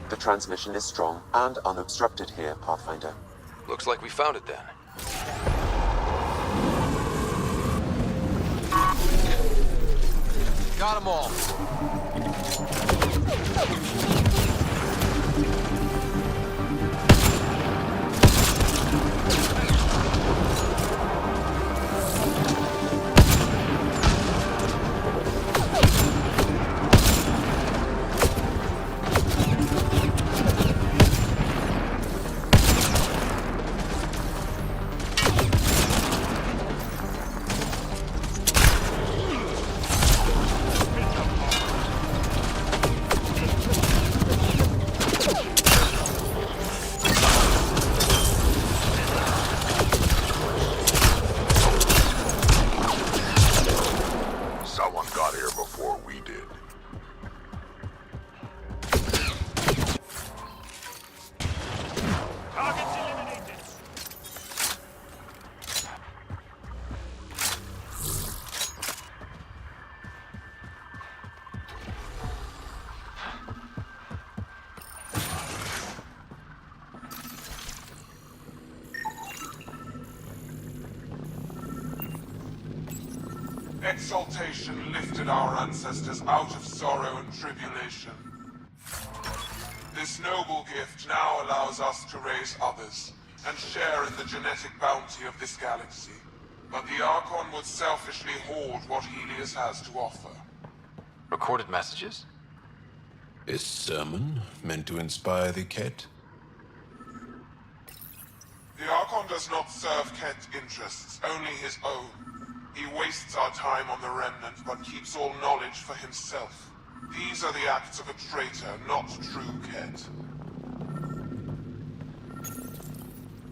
The transmission is strong and unobstructed here, Pathfinder. Looks like we found it then. Got them all. Someone got here before we did. Targets eliminated. Exaltation lifted our ancestors out of sorrow and tribulation. This noble gift now allows us to raise others and share in the genetic bounty of this galaxy. But the Archon would selfishly hoard what Helios has to offer. Recorded messages? Is sermon meant to inspire the Ket? The Archon does not serve Ket interests, only his own. He wastes our time on the Remnant, but keeps all knowledge for himself. These are the acts of a traitor, not true Ket.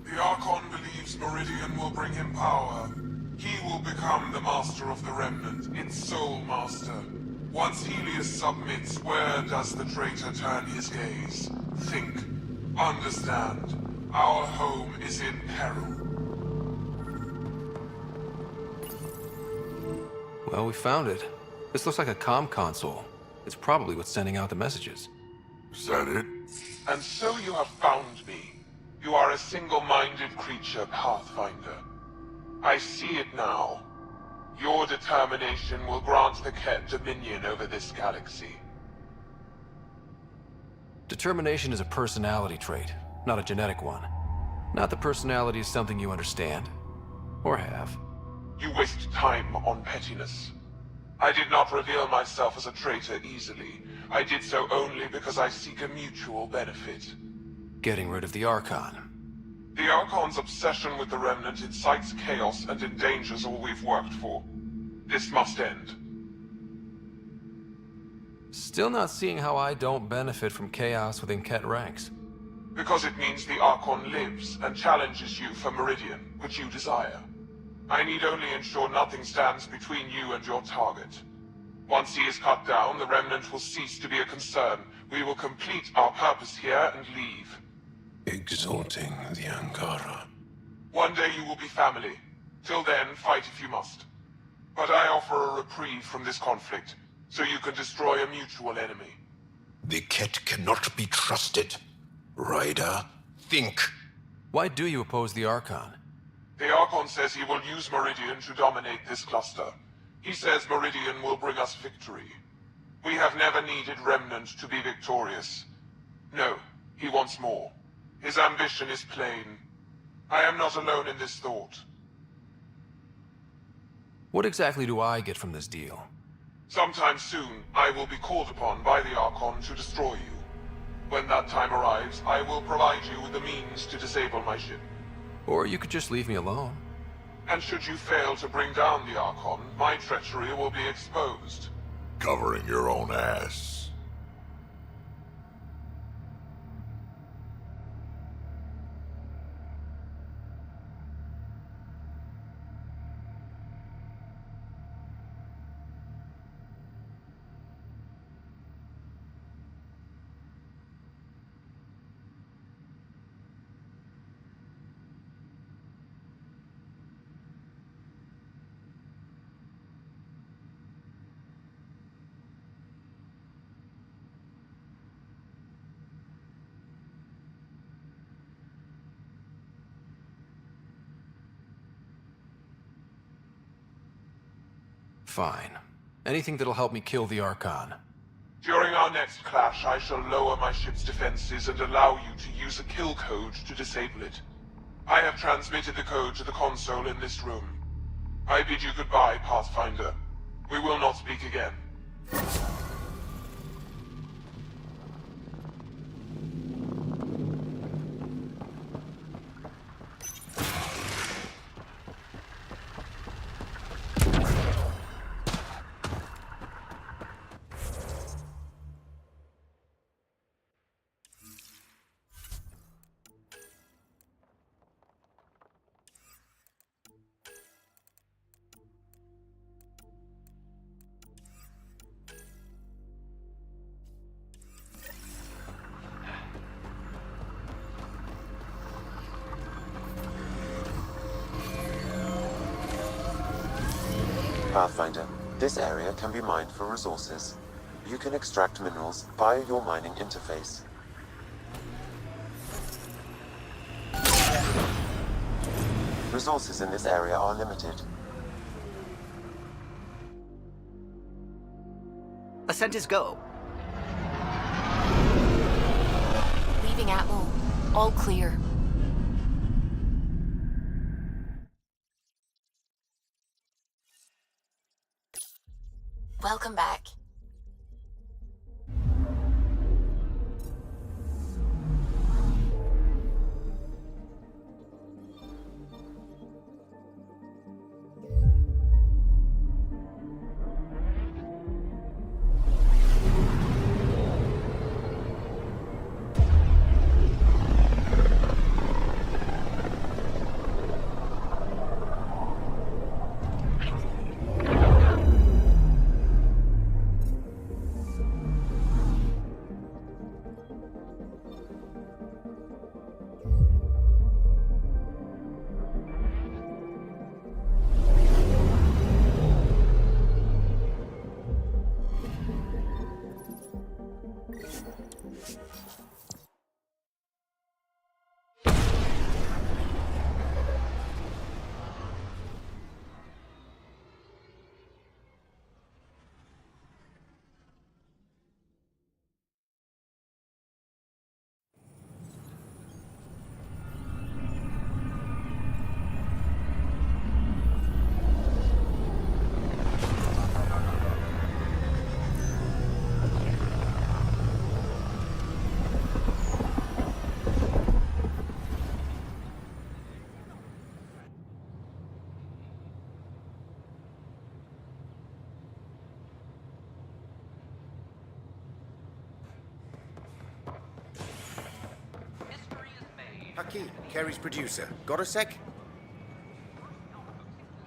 The Archon believes Meridian will bring him power. He will become the master of the Remnant, its sole master. Once Helios submits, where does the traitor turn his gaze? Think. Understand. Our home is in peril. Well, we found it. This looks like a comm console. It's probably what's sending out the messages. Is that it? And so you have found me. You are a single-minded creature, Pathfinder. I see it now. Your determination will grant the Ket dominion over this galaxy. Determination is a personality trait, not a genetic one. Not that personality is something you understand. Or have. You waste time on pettiness. I did not reveal myself as a traitor easily. I did so only because I seek a mutual benefit. Getting rid of the Archon. The Archon's obsession with the Remnant incites chaos and endangers all we've worked for. This must end. Still not seeing how I don't benefit from chaos within Ket ranks. Because it means the Archon lives and challenges you for Meridian, which you desire. I need only ensure nothing stands between you and your target. Once he is cut down, the Remnant will cease to be a concern. We will complete our purpose here and leave. Exalting the Ankara. One day you will be family. Till then, fight if you must. But I offer a reprieve from this conflict, so you can destroy a mutual enemy. The Ket cannot be trusted. Ryder, think. Why do you oppose the Archon? The Archon says he will use Meridian to dominate this cluster. He says Meridian will bring us victory. We have never needed Remnant to be victorious. No, he wants more. His ambition is plain. I am not alone in this thought. What exactly do I get from this deal? Sometime soon, I will be called upon by the Archon to destroy you. When that time arrives, I will provide you with the means to disable my ship. Or you could just leave me alone. And should you fail to bring down the Archon, my treachery will be exposed. Covering your own ass. Fine. Anything that'll help me kill the Archon. During our next clash, I shall lower my ship's defenses and allow you to use a kill code to disable it. I have transmitted the code to the console in this room. I bid you goodbye, Pathfinder. We will not speak again. Pathfinder, this area can be mined for resources. You can extract minerals via your mining interface. Resources in this area are limited. Ascent is go. Leaving Atmo. All clear. Welcome back. Hakeem, Kerry's producer. Got a sec?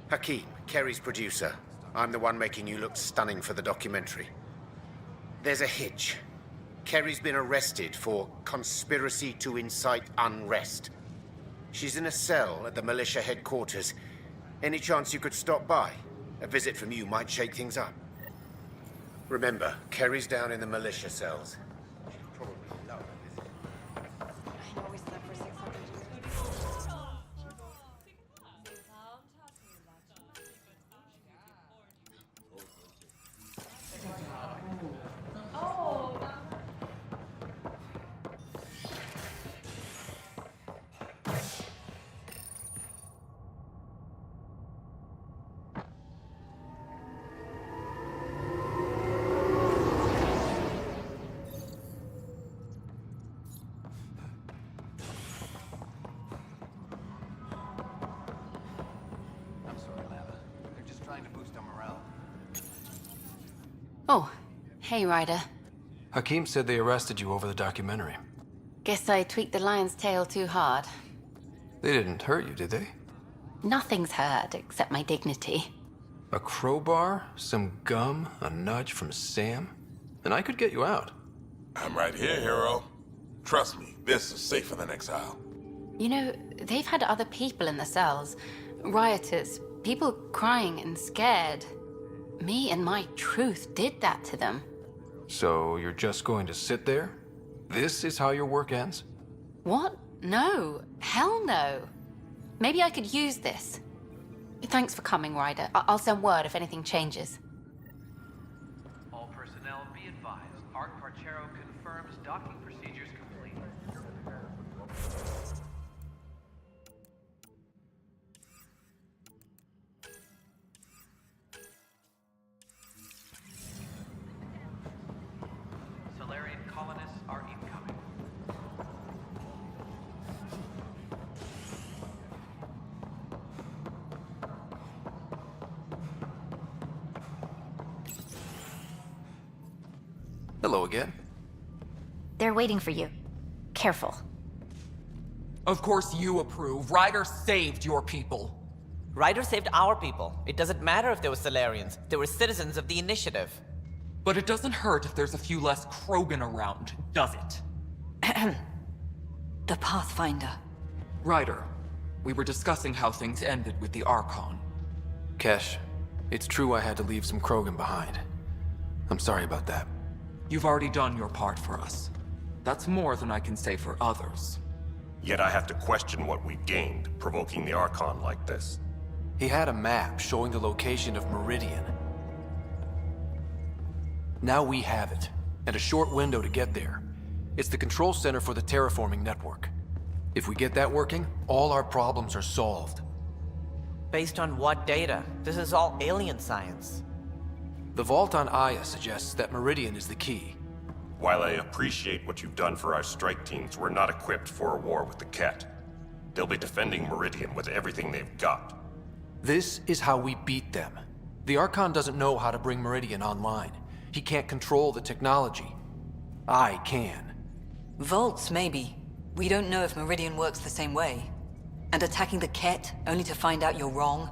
Hakeem, Kerry's producer. I'm the one making you look stunning for the documentary. There's a hitch. Kerry's been arrested for conspiracy to incite unrest. She's in a cell at the militia headquarters. Any chance you could stop by? A visit from you might shake things up. Remember, Kerry's down in the militia cells. Oh, hey, Ryder. Hakim said they arrested you over the documentary. Guess I tweaked the lion's tail too hard. They didn't hurt you, did they? Nothing's hurt except my dignity. A crowbar, some gum, a nudge from Sam, and I could get you out. I'm right here, hero. Trust me, this is safer than exile. You know, they've had other people in the cells. Rioters, people crying and scared. Me and my truth did that to them. So you're just going to sit there? This is how your work ends? What? No. Hell no. Maybe I could use this. Thanks for coming, Ryder. I'll send word if anything changes. All personnel be advised. Art Parchero confirms docking procedures complete. Solarian colonists are incoming. Hello again. They're waiting for you. Careful. Of course you approve. Ryder saved your people. Ryder saved our people. It doesn't matter if they were Solarians. They were citizens of the Initiative. But it doesn't hurt if there's a few less Krogan around, does it? The Pathfinder. Ryder, we were discussing how things ended with the Archon. Kesh, it's true I had to leave some Krogan behind. I'm sorry about that. You've already done your part for us. That's more than I can say for others. Yet I have to question what we gained, provoking the Archon like this. He had a map showing the location of Meridian. Now we have it, and a short window to get there. It's the control center for the terraforming network. If we get that working, all our problems are solved. Based on what data? This is all alien science. The vault on Aya suggests that Meridian is the key. While I appreciate what you've done for our strike teams, we're not equipped for a war with the Ket. They'll be defending Meridian with everything they've got. This is how we beat them. The Archon doesn't know how to bring Meridian online. He can't control the technology. I can. Vaults, maybe. We don't know if Meridian works the same way. And attacking the Ket, only to find out you're wrong?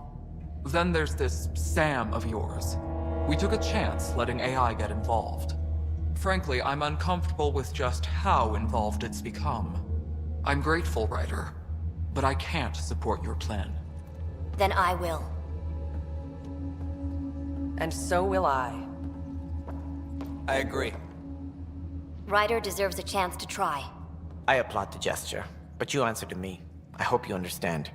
Then there's this Sam of yours. We took a chance letting AI get involved. Frankly, I'm uncomfortable with just how involved it's become. I'm grateful, Ryder, but I can't support your plan. Then I will. And so will I. I agree. Ryder deserves a chance to try. I applaud the gesture, but you answer to me. I hope you understand.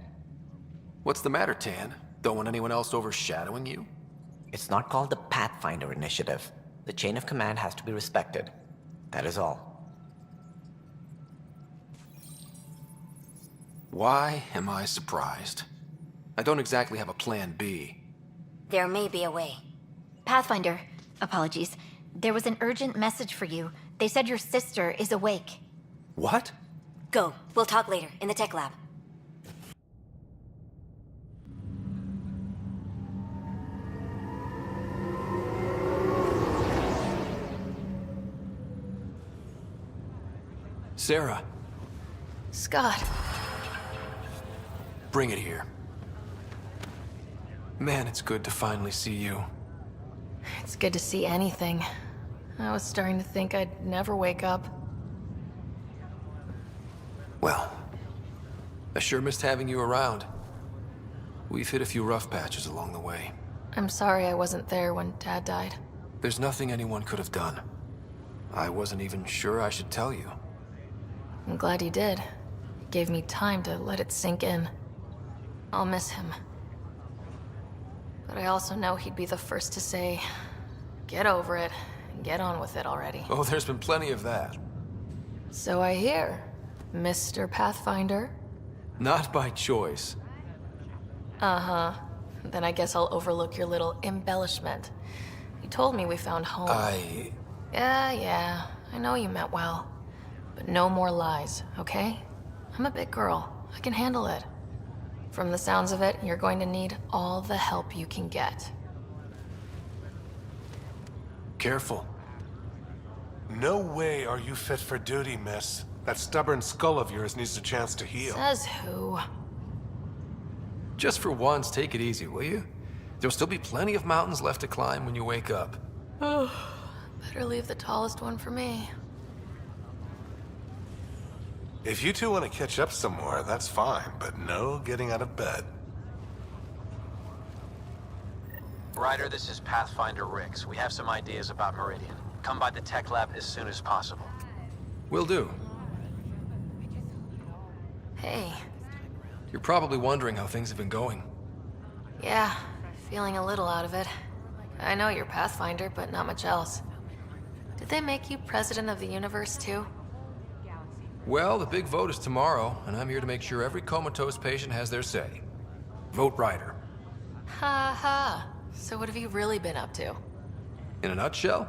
What's the matter, Tan? Don't want anyone else overshadowing you? It's not called the Pathfinder Initiative. The chain of command has to be respected. That is all. Why am I surprised? I don't exactly have a plan B. There may be a way. Pathfinder, apologies. There was an urgent message for you. They said your sister is awake. What? Go. We'll talk later, in the tech lab. Sarah. Scott. Bring it here. Man, it's good to finally see you. It's good to see anything. I was starting to think I'd never wake up. Well, I sure missed having you around. We've hit a few rough patches along the way. I'm sorry I wasn't there when Dad died. There's nothing anyone could have done. I wasn't even sure I should tell you. I'm glad you did. It gave me time to let it sink in. I'll miss him. But I also know he'd be the first to say, get over it, and get on with it already. Oh, there's been plenty of that. So I hear, Mr. Pathfinder. Not by choice. Uh-huh. Then I guess I'll overlook your little embellishment. You told me we found home. Yeah, I know you meant well. But no more lies, okay? I'm a big girl. I can handle it. From the sounds of it, you're going to need all the help you can get. Careful. No way are you fit for duty, miss. That stubborn skull of yours needs a chance to heal. Says who? Just for once, take it easy, will you? There'll still be plenty of mountains left to climb when you wake up. Oh, better leave the tallest one for me. If you two want to catch up some more, that's fine, but no getting out of bed. Ryder, this is Pathfinder Rix. We have some ideas about Meridian. Come by the tech lab as soon as possible. Will do. Hey. You're probably wondering how things have been going. Yeah, feeling a little out of it. I know you're Pathfinder, but not much else. Did they make you president of the universe, too? Well, the big vote is tomorrow, and I'm here to make sure every comatose patient has their say. Vote Ryder. Ha ha. So what have you really been up to? In a nutshell,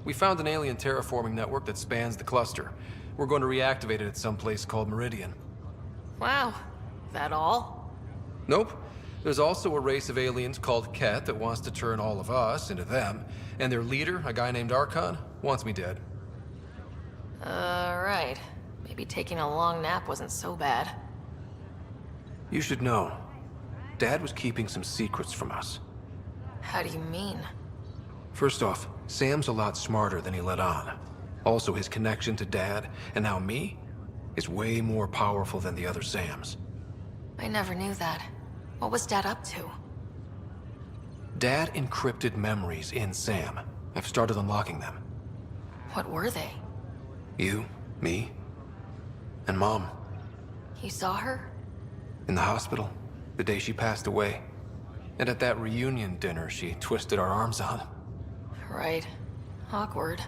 we found an alien terraforming network that spans the cluster. We're going to reactivate it at some place called Meridian. Wow. That all? Nope. There's also a race of aliens called Ket that wants to turn all of us into them, and their leader, a guy named Archon, wants me dead. Right. Maybe taking a long nap wasn't so bad. You should know. Dad was keeping some secrets from us. How do you mean? First off, Sam's a lot smarter than he let on. Also, his connection to Dad, and now me, is way more powerful than the other Sams. I never knew that. What was Dad up to? Dad encrypted memories in Sam. I've started unlocking them. What were they? You, me, and Mom. You saw her? In the hospital, the day she passed away. And at that reunion dinner she twisted our arms on. Right. Awkward.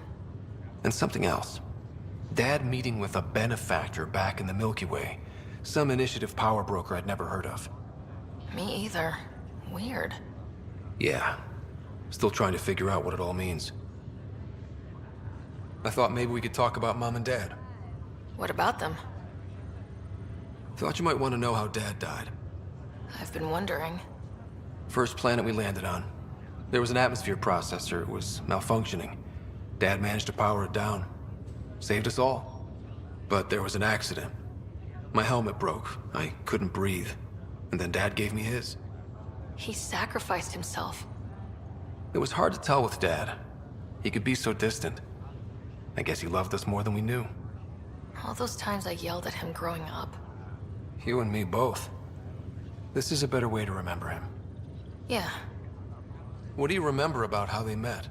And something else. Dad meeting with a benefactor back in the Milky Way. Some initiative power broker I'd never heard of. Me either. Weird. Yeah. Still trying to figure out what it all means. I thought maybe we could talk about Mom and Dad. What about them? Thought you might want to know how Dad died. I've been wondering. First planet we landed on. There was an atmosphere processor. It was malfunctioning. Dad managed to power it down. Saved us all. But there was an accident. My helmet broke. I couldn't breathe. And then Dad gave me his. He sacrificed himself. It was hard to tell with Dad. He could be so distant. I guess he loved us more than we knew. All those times I yelled at him growing up. You and me both. This is a better way to remember him. Yeah. What do you remember about how they met?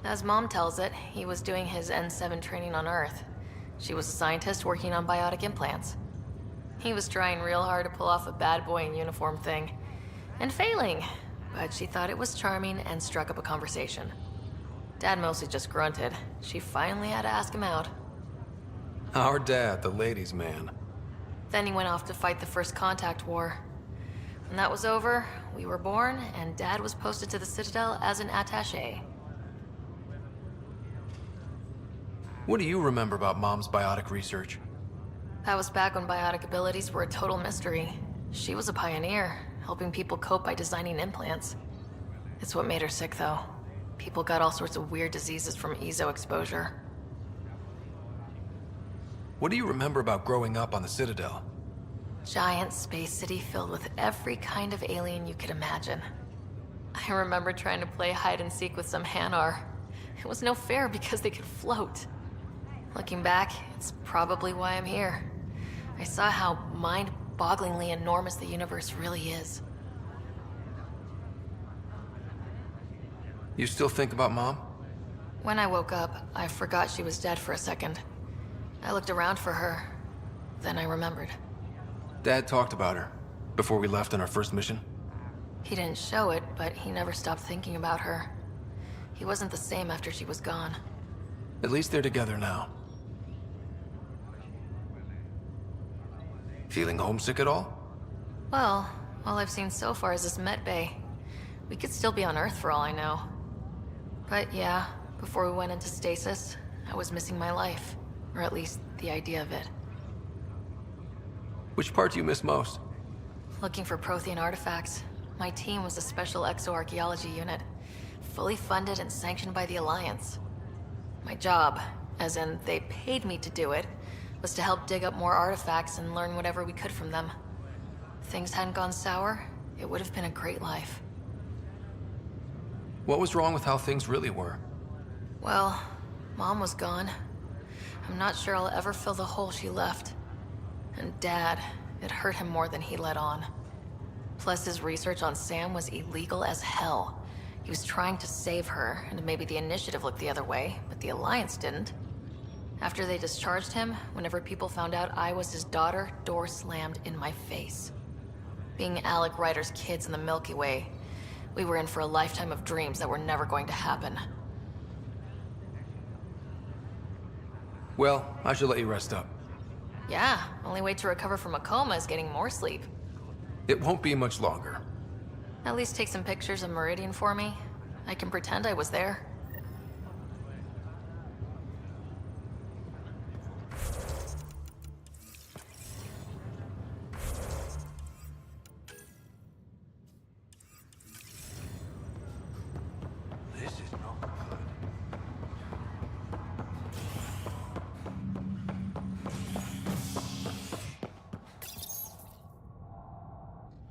As Mom tells it, he was doing his N7 training on Earth. She was a scientist working on biotic implants. He was trying real hard to pull off a bad boy in uniform thing. And failing. But she thought it was charming and struck up a conversation. Dad mostly just grunted. She finally had to ask him out. Our dad, the ladies' man. Then he went off to fight the First Contact War. When that was over, we were born, and Dad was posted to the Citadel as an attaché. What do you remember about Mom's biotic research? That was back when biotic abilities were a total mystery. She was a pioneer, helping people cope by designing implants. It's what made her sick, though. People got all sorts of weird diseases from EZO exposure. What do you remember about growing up on the Citadel? Giant space city filled with every kind of alien you could imagine. I remember trying to play hide and seek with some Hanar. It was no fair because they could float. Looking back, it's probably why I'm here. I saw how mind-bogglingly enormous the universe really is. You still think about Mom? When I woke up, I forgot she was dead for a second. I looked around for her, then I remembered. Dad talked about her before we left on our first mission. He didn't show it, but he never stopped thinking about her. He wasn't the same after she was gone. At least they're together now. Feeling homesick at all? Well, all I've seen so far is this med bay. We could still be on Earth for all I know. But yeah, before we went into stasis, I was missing my life. Or at least the idea of it. Which part do you miss most? Looking for Prothean artifacts. My team was a special exoarchaeology unit. fully funded and sanctioned by the Alliance. My job, as in they paid me to do it, was to help dig up more artifacts and learn whatever we could from them. If things hadn't gone sour, it would have been a great life. What was wrong with how things really were? Well, Mom was gone. I'm not sure I'll ever fill the hole she left. And Dad, it hurt him more than he let on. Plus, his research on Sam was illegal as hell. He was trying to save her, and maybe the Initiative looked the other way, but the Alliance didn't. After they discharged him, whenever people found out I was his daughter, door slammed in my face. Being Alec Ryder's kids in the Milky Way, we were in for a lifetime of dreams that were never going to happen. Well, I should let you rest up. Yeah, only way to recover from a coma is getting more sleep. It won't be much longer. At least take some pictures of Meridian for me. I can pretend I was there.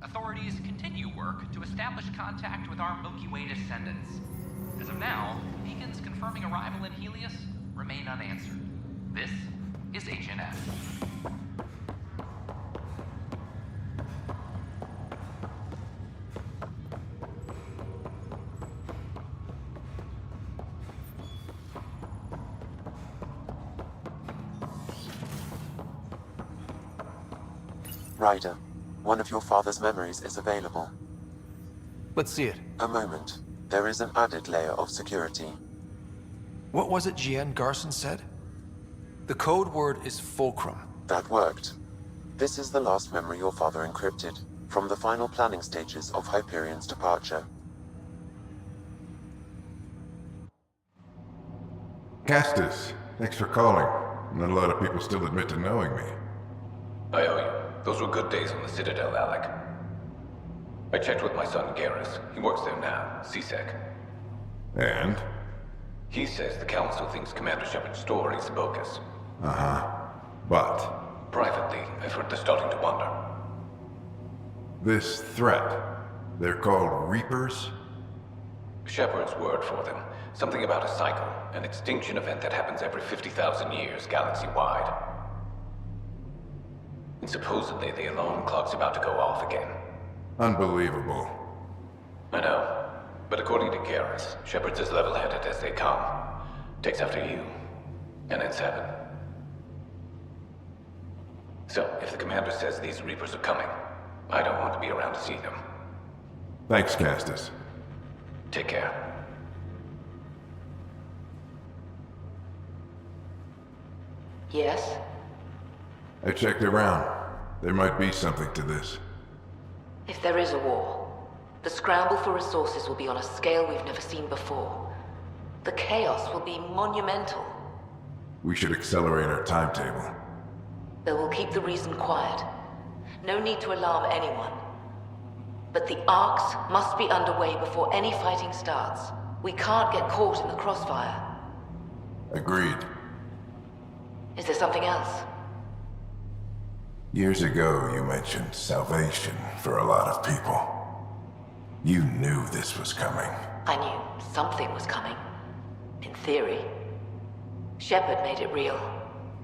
Authorities continue work to establish contact with our Milky Way descendants. As of now, beacons confirming arrival in Helios remain unanswered. This is HNF. Ryder, one of your father's memories is available. Let's see it. A moment. There is an added layer of security. What was it Jian Garson said? The code word is Fulcrum. That worked. This is the last memory your father encrypted, from the final planning stages of Hyperion's departure. Castus, thanks for calling. Not a lot of people still admit to knowing me. I owe you. Those were good days on the Citadel, Alec. I checked with my son Garrus. He works there now, CSEC. And? He says the Council thinks Commander Shepard's story is bogus. Uh-huh. But? Privately, I've heard they're starting to wonder. This threat, they're called Reapers? Shepard's word for them. Something about a cycle, an extinction event that happens every 50,000 years, galaxy-wide. And supposedly the alarm clock's about to go off again. Unbelievable. I know. But according to Garrus, Shepard's as level-headed as they come. Takes after you. And then 7. So, if the commander says these Reapers are coming, I don't want to be around to see them. Thanks, Castus. Take care. Yes? I checked around. There might be something to this. If there is a war, the scramble for resources will be on a scale we've never seen before. The chaos will be monumental. We should accelerate our timetable. They will keep the reason quiet. No need to alarm anyone. But the arcs must be underway before any fighting starts. We can't get caught in the crossfire. Agreed. Is there something else? Years ago, you mentioned salvation for a lot of people. You knew this was coming. I knew something was coming. In theory. Shepard made it real.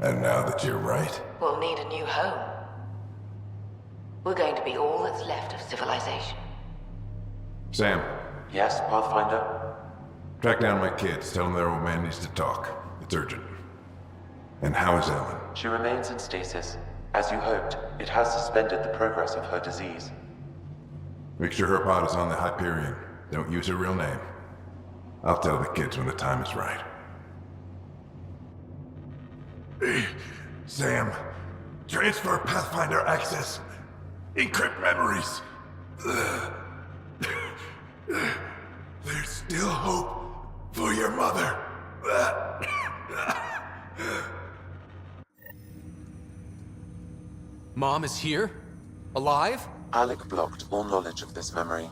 And now that you're right? We'll need a new home. We're going to be all that's left of civilization. Sam. Yes, Pathfinder? Track down my kids. Tell them their old man needs to talk. It's urgent. And how is Ellen? She remains in stasis. As you hoped, it has suspended the progress of her disease. Make sure her pod is on the Hyperion. Don't use her real name. I'll tell the kids when the time is right. Sam, transfer Pathfinder access. Encrypt memories. There's still hope for your mother. Mom is here? Alive? Alec blocked all knowledge of this memory.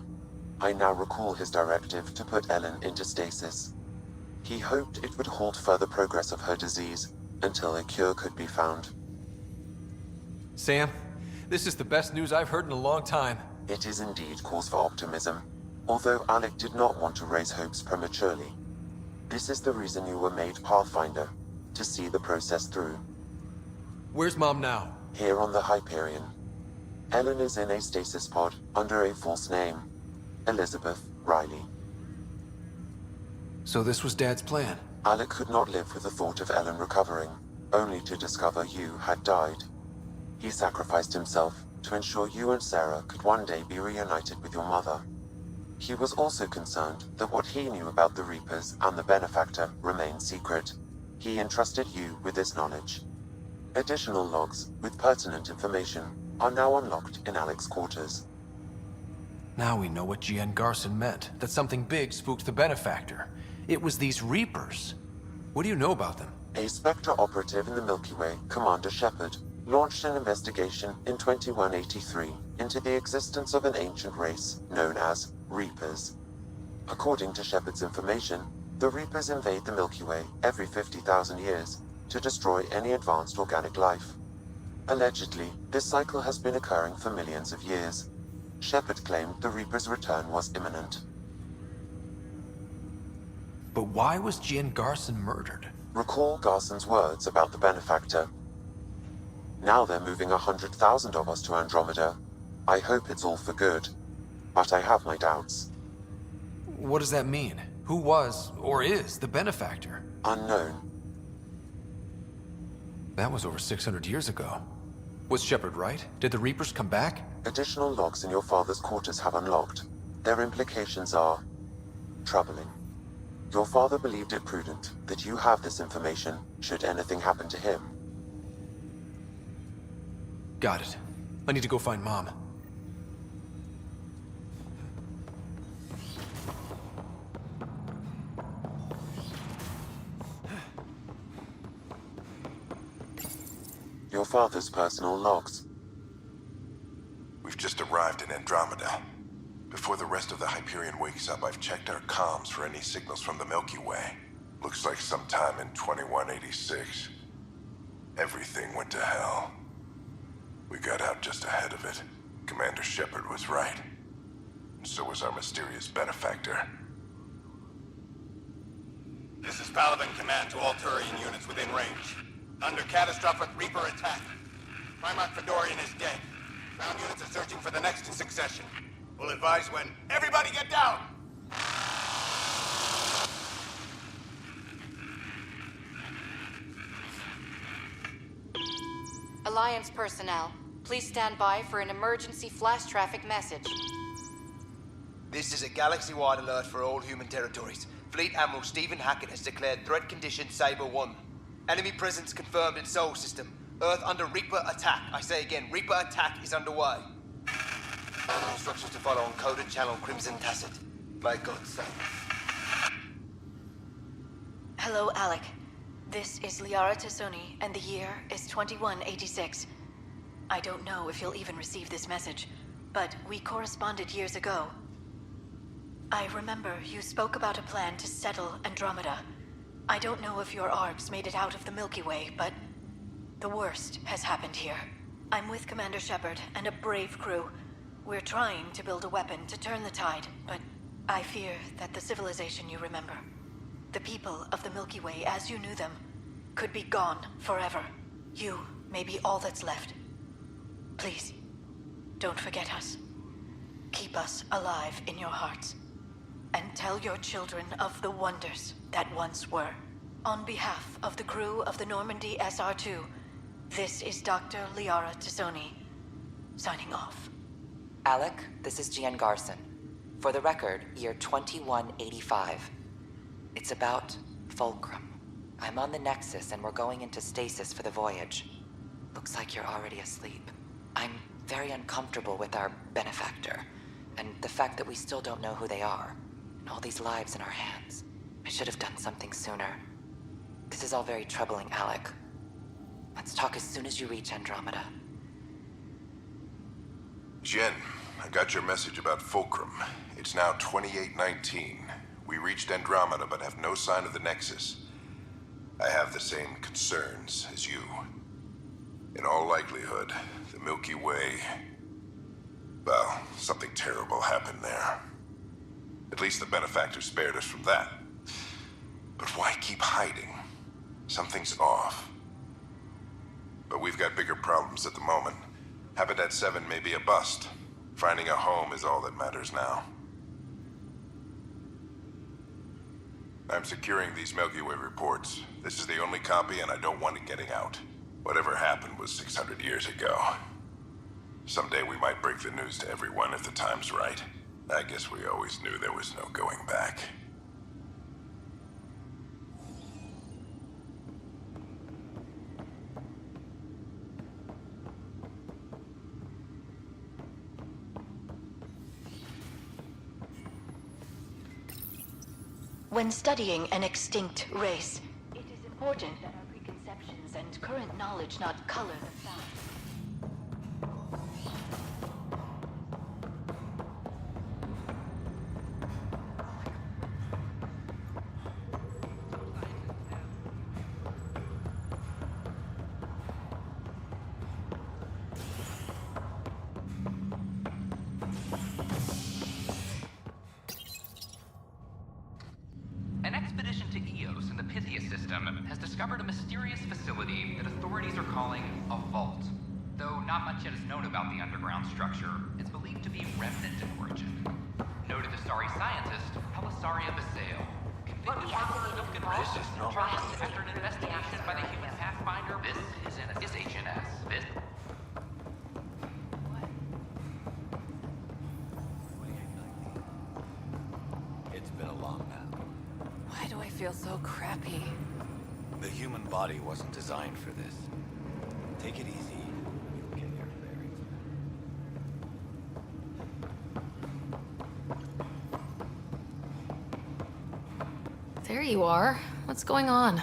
I now recall his directive to put Ellen into stasis. He hoped it would halt further progress of her disease until a cure could be found. Sam, this is the best news I've heard in a long time. It is indeed cause for optimism, although Alec did not want to raise hopes prematurely. This is the reason you were made Pathfinder, to see the process through. Where's Mom now? Here on the Hyperion. Ellen is in a stasis pod under a false name, Elizabeth Riley. So this was Dad's plan? Alec could not live with the thought of Ellen recovering, only to discover you had died. He sacrificed himself to ensure you and Sarah could one day be reunited with your mother. He was also concerned that what he knew about the Reapers and the Benefactor remained secret. He entrusted you with this knowledge. Additional logs with pertinent information are now unlocked in Alec's quarters. Now we know what G.N. Garson meant, that something big spooked the Benefactor. It was these Reapers. What do you know about them? A Spectre operative in the Milky Way, Commander Shepard, launched an investigation in 2183 into the existence of an ancient race known as Reapers. According to Shepard's information, the Reapers invade the Milky Way every 50,000 years to destroy any advanced organic life. Allegedly, this cycle has been occurring for millions of years. Shepard claimed the Reapers' return was imminent. But why was G.N. Garson murdered? Recall Garson's words about the Benefactor. Now they're moving 100,000 of us to Andromeda. I hope it's all for good, but I have my doubts. What does that mean? Who was, or is, the Benefactor? Unknown. That was over 600 years ago. Was Shepard right? Did the Reapers come back? Additional logs in your father's quarters have unlocked. Their implications are troubling. Your father believed it prudent that you have this information should anything happen to him. Got it. I need to go find Mom. Your father's personal logs. We've just arrived in Andromeda. Before the rest of the Hyperion wakes up, I've checked our comms for any signals from the Milky Way. Looks like sometime in 2186. Everything went to hell. We got out just ahead of it. Commander Shepard was right. And so was our mysterious Benefactor. This is Paladin Command to all Turian units within range. Under catastrophic Reaper attack. Primarch Fedorian is dead. Ground units are searching for the next in succession. We'll advise when. Everybody get down! Alliance personnel, please stand by for an emergency flash traffic message. This is a galaxy-wide alert for all human territories. Fleet Admiral Stephen Hackett has declared threat condition Saber 1. Enemy presence confirmed in Sol System. Earth under Reaper attack. I say again, Reaper attack is underway. Instructions to follow on coded channel Crimson Tacit. May God save. Hello, Alec. This is Liara Tassoni, and the year is 2186. I don't know if you'll even receive this message, but we corresponded years ago. I remember you spoke about a plan to settle Andromeda. I don't know if your arcs made it out of the Milky Way, but the worst has happened here. I'm with Commander Shepard and a brave crew. We're trying to build a weapon to turn the tide, but I fear that the civilization you remember, the people of the Milky Way as you knew them, could be gone forever. You may be all that's left. Please, don't forget us. Keep us alive in your hearts. And tell your children of the wonders that once were. On behalf of the crew of the Normandy SR-2, this is Dr. Liara Tassoni, signing off. Alec, this is G.N. Garson. For the record, year 2185. It's about Fulcrum. I'm on the Nexus and we're going into stasis for the voyage. Looks like you're already asleep. I'm very uncomfortable with our Benefactor, and the fact that we still don't know who they are, and all these lives in our hands. I should have done something sooner. This is all very troubling, Alec. Let's talk as soon as you reach Andromeda. Jen, I got your message about Fulcrum. It's now 2819. We reached Andromeda but have no sign of the Nexus. I have the same concerns as you. In all likelihood, the Milky Way... well, something terrible happened there. At least the benefactor spared us from that. But why keep hiding? Something's off. But we've got bigger problems at the moment. Habitat 7 may be a bust. Finding a home is all that matters now. I'm securing these Milky Way reports. This is the only copy, and I don't want it getting out. Whatever happened was 600 years ago. Someday we might break the news to everyone if the time's right. I guess we always knew there was no going back. When studying an extinct race, it is important that our preconceptions and current knowledge not color the facts. An expedition to Eos in the Pythia system has discovered a mysterious facility that authorities are calling a vault. Though not much yet is known about the underground structure, it's believed to be remnant in origin. Noted Asari scientist Pelisaria Basale convicted of conversion charged after an investigation by the human Pathfinder. This is HNS. This. It's been a long nap. Why do I feel so crappy? The human body wasn't designed for this. Take it easy. You'll get your bearings. There you are. What's going on?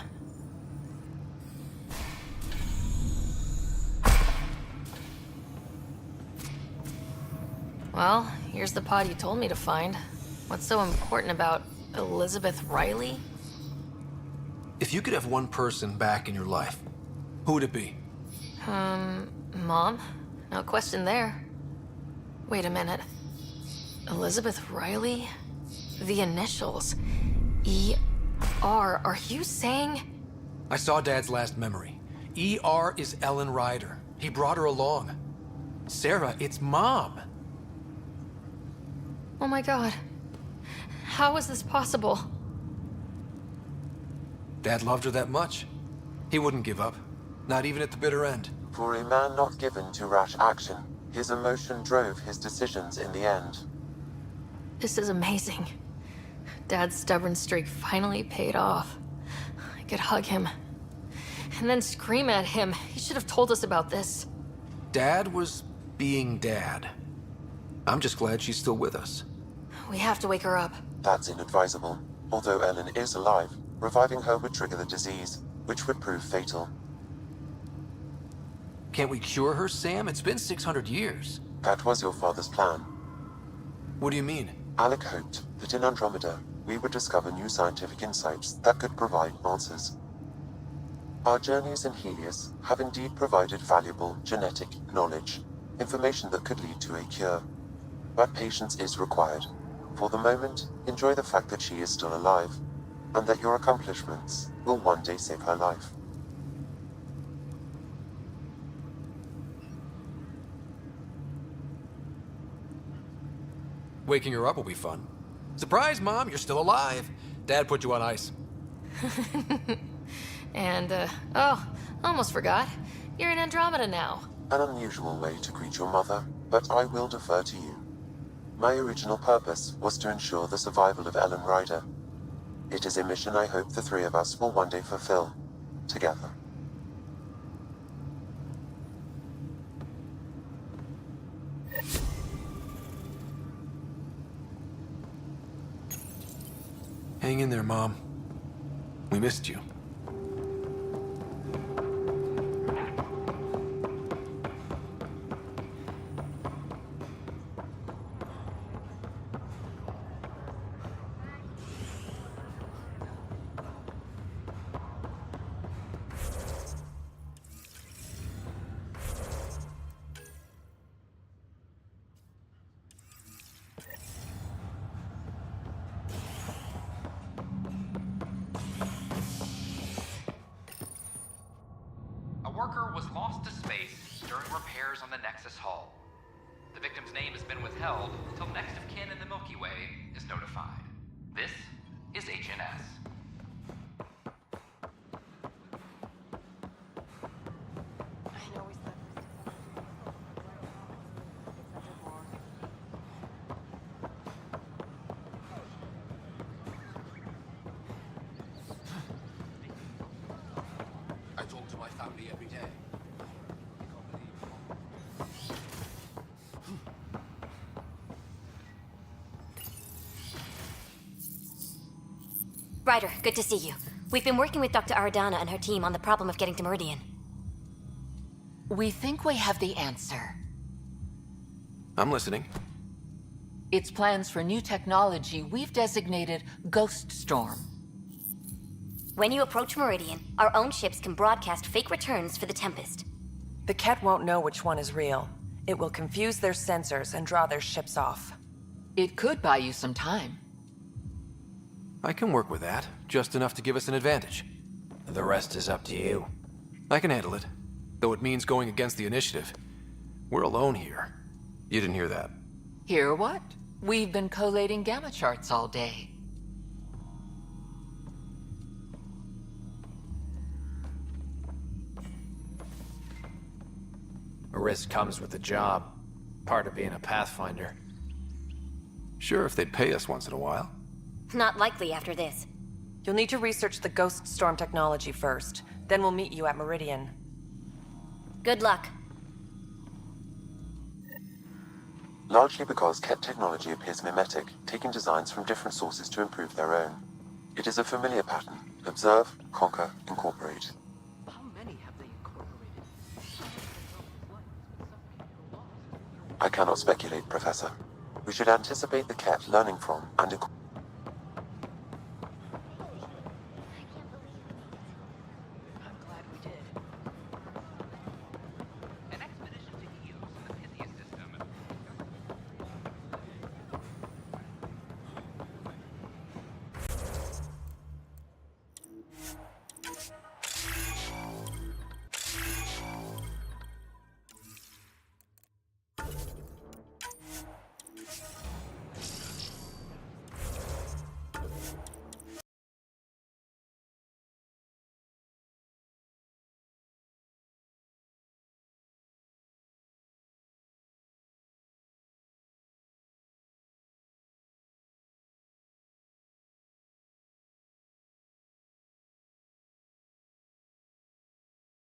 Well, here's the pod you told me to find. What's so important about Elizabeth Riley? If you could have one person back in your life, who would it be? Mom? No question there. Wait a minute. Elizabeth Riley? The initials. E.R. Are you saying? I saw Dad's last memory. E.R. is Ellen Ryder. He brought her along. Sarah, it's Mom. Oh my god. How is this possible? Dad loved her that much. He wouldn't give up. Not even at the bitter end. For a man not given to rash action, his emotion drove his decisions in the end. This is amazing. Dad's stubborn streak finally paid off. I could hug him. And then scream at him. He should have told us about this. Dad was being Dad. I'm just glad she's still with us. We have to wake her up. That's inadvisable. Although Ellen is alive, reviving her would trigger the disease, which would prove fatal. Can't we cure her, Sam? It's been 600 years. That was your father's plan. What do you mean? Alec hoped that in Andromeda, we would discover new scientific insights that could provide answers. Our journeys in Helios have indeed provided valuable genetic knowledge, information that could lead to a cure. But patience is required. For the moment, enjoy the fact that she is still alive, and that your accomplishments will one day save her life. Waking her up will be fun. Surprise, Mom, you're still alive. Dad put you on ice. And, oh, almost forgot. You're in Andromeda now. An unusual way to greet your mother, but I will defer to you. My original purpose was to ensure the survival of Ellen Ryder. It is a mission I hope the three of us will one day fulfill, together. Hang in there, Mom. We missed you. repairs on the Nexus hull. The victim's name has been withheld until next of kin in the Milky Way is notified. This is HNS. I talk to my family every day. Ryder, good to see you. We've been working with Dr. Aradana and her team on the problem of getting to Meridian. We think we have the answer. I'm listening. It's plans for new technology we've designated Ghost Storm. When you approach Meridian, our own ships can broadcast fake returns for the Tempest. The Ket won't know which one is real. It will confuse their sensors and draw their ships off. It could buy you some time. I can work with that, just enough to give us an advantage. The rest is up to you. I can handle it, though it means going against the initiative. We're alone here. You didn't hear that. Hear what? We've been collating gamma charts all day. A risk comes with the job. Part of being a Pathfinder. Sure, if they'd pay us once in a while. Not likely after this. You'll need to research the Ghost Storm technology first. Then we'll meet you at Meridian. Good luck. Largely because Ket technology appears mimetic, taking designs from different sources to improve their own. It is a familiar pattern. Observe, conquer, incorporate. How many have they incorporated? I cannot speculate, Professor. We should anticipate the Ket learning from and incorporate